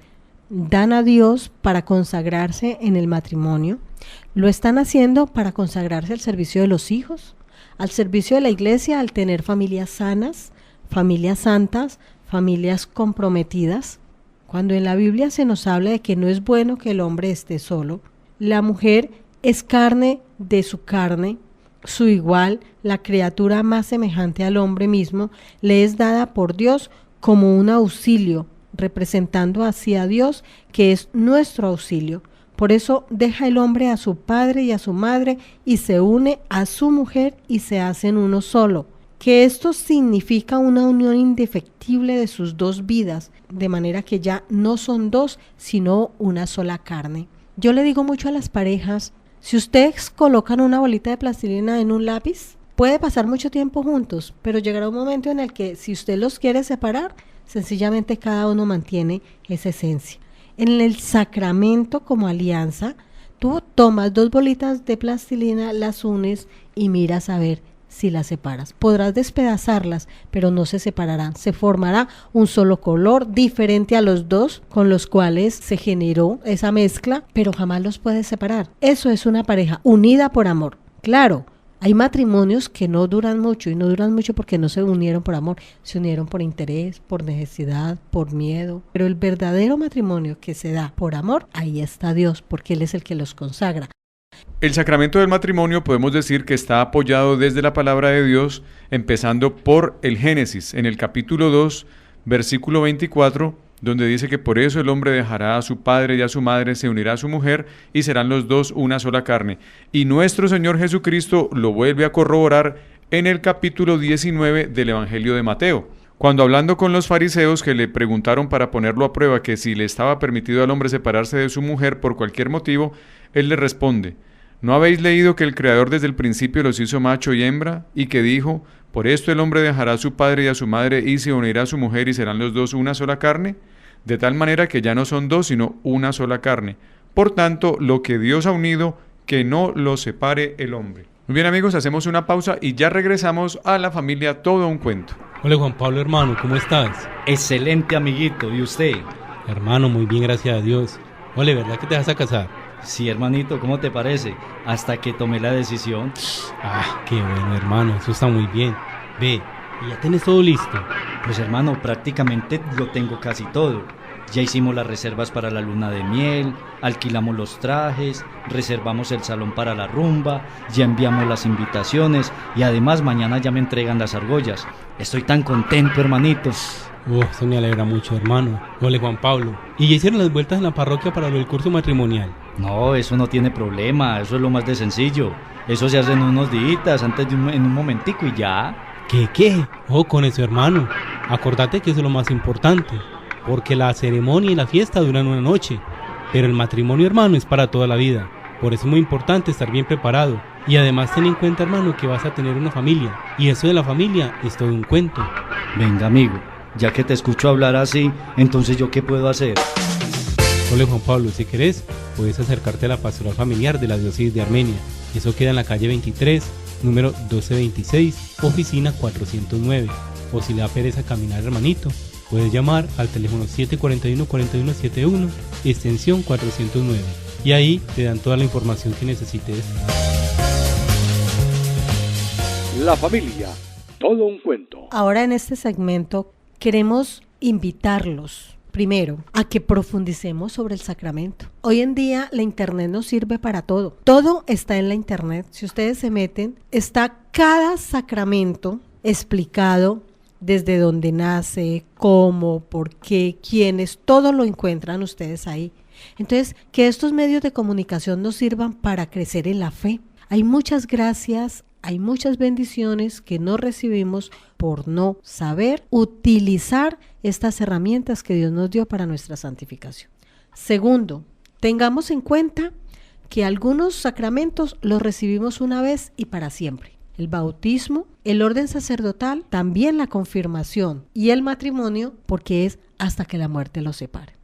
S5: dan a Dios para consagrarse en el matrimonio, lo están haciendo para consagrarse al servicio de los hijos, al servicio de la iglesia, al tener familias sanas, familias santas, familias comprometidas. Cuando en la Biblia se nos habla de que no es bueno que el hombre esté solo, la mujer es carne de su carne, su igual, la criatura más semejante al hombre mismo, le es dada por Dios como un auxilio, representando así a Dios, que es nuestro auxilio. Por eso deja el hombre a su padre y a su madre y se une a su mujer y se hacen uno solo. Que esto significa una unión indefectible de sus dos vidas, de manera que ya no son dos, sino una sola carne. Yo le digo mucho a las parejas, si ustedes colocan una bolita de plastilina en un lápiz, puede pasar mucho tiempo juntos, pero llegará un momento en el que si usted los quiere separar, sencillamente cada uno mantiene esa esencia. En el sacramento como alianza, tú tomas 2 bolitas de plastilina, las unes y miras a ver si las separas. Podrás despedazarlas, pero no se separarán. Se formará un solo color diferente a los 2 con los cuales se generó esa mezcla, pero jamás los puedes separar. Eso es una pareja unida por amor. Claro, hay matrimonios que no duran mucho, y no duran mucho porque no se unieron por amor, se unieron por interés, por necesidad, por miedo. Pero el verdadero matrimonio que se da por amor, ahí está Dios, porque Él es el que los consagra.
S4: El sacramento del matrimonio podemos decir que está apoyado desde la palabra de Dios, empezando por el Génesis, en el capítulo 2, versículo 24, donde dice que por eso el hombre dejará a su padre y a su madre, se unirá a su mujer y serán los dos una sola carne. Y nuestro Señor Jesucristo lo vuelve a corroborar en el capítulo 19 del Evangelio de Mateo, cuando hablando con los fariseos que le preguntaron para ponerlo a prueba que si le estaba permitido al hombre separarse de su mujer por cualquier motivo, él le responde: ¿no habéis leído que el Creador desde el principio los hizo macho y hembra? Y que dijo: por esto el hombre dejará a su padre y a su madre y se unirá a su mujer y serán los dos una sola carne, de tal manera que ya no son dos sino una sola carne. Por tanto, lo que Dios ha unido, que no lo separe el hombre. Muy bien, amigos, hacemos una pausa y ya regresamos a La Familia Todo un Cuento.
S6: Hola Juan Pablo, hermano, ¿cómo estás?
S7: Excelente, amiguito, ¿y usted?
S6: Hermano, muy bien, gracias a Dios. Ole, ¿verdad que te vas a casar?
S7: Sí, hermanito, ¿cómo te parece? Hasta que tomé la decisión.
S6: Ah, qué bueno, hermano, eso está muy bien. Ve, ¿y ya tienes todo listo?
S7: Pues hermano, prácticamente lo tengo casi todo. Ya hicimos las reservas para la luna de miel, alquilamos los trajes, reservamos el salón para la rumba, ya enviamos las invitaciones y además mañana ya me entregan las argollas. Estoy tan contento, hermanito.
S6: Eso me alegra mucho, hermano. Ole, Juan Pablo. ¿Y ya hicieron las vueltas en la parroquia para lo del curso matrimonial?
S7: No, eso no tiene problema, eso es lo más de sencillo. Eso se hace en unos días, antes de en un momentico y ya.
S6: ¿Qué? Con eso, hermano. Acordate que eso es lo más importante, porque la ceremonia y la fiesta duran una noche, pero el matrimonio, hermano, es para toda la vida. Por eso es muy importante estar bien preparado. Y además ten en cuenta, hermano, que vas a tener una familia, y eso de la familia es todo un cuento.
S7: Venga, amigo, ya que te escucho hablar así, entonces ¿yo qué puedo hacer?
S6: Ole, Juan Pablo, si querés, puedes acercarte a la pastoral familiar de la diócesis de Armenia. Eso queda en la calle 23, número 1226, oficina 409. O si le da pereza caminar, hermanito, puedes llamar al teléfono 741-4171, extensión 409. Y ahí te dan toda la información que necesites.
S8: La Familia, todo un cuento.
S5: Ahora en este segmento queremos invitarlos primero a que profundicemos sobre el sacramento. Hoy en día la internet nos sirve para todo. Todo está en la internet. Si ustedes se meten, está cada sacramento explicado, desde dónde nace, cómo, por qué, quiénes, todo lo encuentran ustedes ahí. Entonces, que estos medios de comunicación nos sirvan para crecer en la fe. Hay muchas gracias, hay muchas bendiciones que no recibimos por no saber utilizar estas herramientas que Dios nos dio para nuestra santificación. Segundo, tengamos en cuenta que algunos sacramentos los recibimos una vez y para siempre. El bautismo, el orden sacerdotal, también la confirmación y el matrimonio, porque es hasta que la muerte los separe.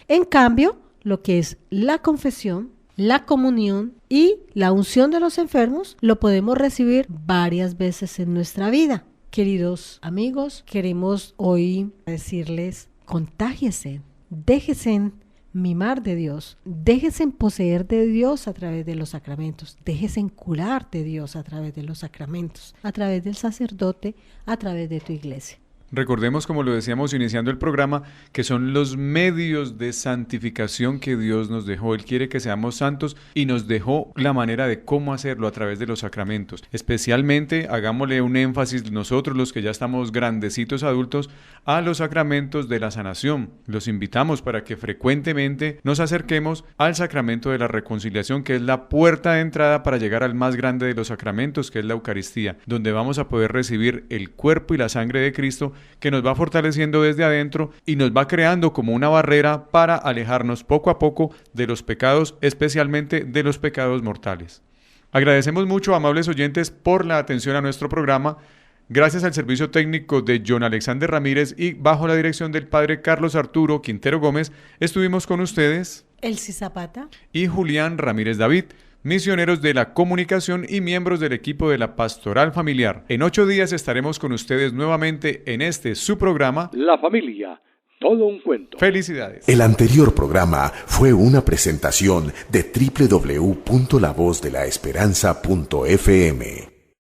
S5: En cambio, lo que es la confesión, la comunión y la unción de los enfermos, lo podemos recibir varias veces en nuestra vida. Queridos amigos, queremos hoy decirles: contágiese, déjese mimar de Dios, déjese poseer de Dios a través de los sacramentos, déjese curar de Dios a través de los sacramentos, a través del sacerdote, a través de tu iglesia.
S4: Recordemos, como lo decíamos iniciando el programa, que son los medios de santificación que Dios nos dejó. Él quiere que seamos santos y nos dejó la manera de cómo hacerlo a través de los sacramentos. Especialmente, hagámosle un énfasis nosotros, los que ya estamos grandecitos adultos, a los sacramentos de la sanación. Los invitamos para que frecuentemente nos acerquemos al sacramento de la reconciliación, que es la puerta de entrada para llegar al más grande de los sacramentos, que es la Eucaristía, donde vamos a poder recibir el cuerpo y la sangre de Cristo, que nos va fortaleciendo desde adentro y nos va creando como una barrera para alejarnos poco a poco de los pecados, especialmente de los pecados mortales. Agradecemos mucho, amables oyentes, por la atención a nuestro programa. Gracias al servicio técnico de John Alexander Ramírez y bajo la dirección del padre Carlos Arturo Quintero Gómez, estuvimos con ustedes
S5: Elsie Zapata
S4: y Julián Ramírez David, misioneros de la comunicación y miembros del equipo de la Pastoral Familiar. En 8 días estaremos con ustedes nuevamente en este su programa
S8: La Familia, todo un cuento.
S4: Felicidades.
S1: El anterior programa fue una presentación de www.lavozDeLaEsperanza.fm.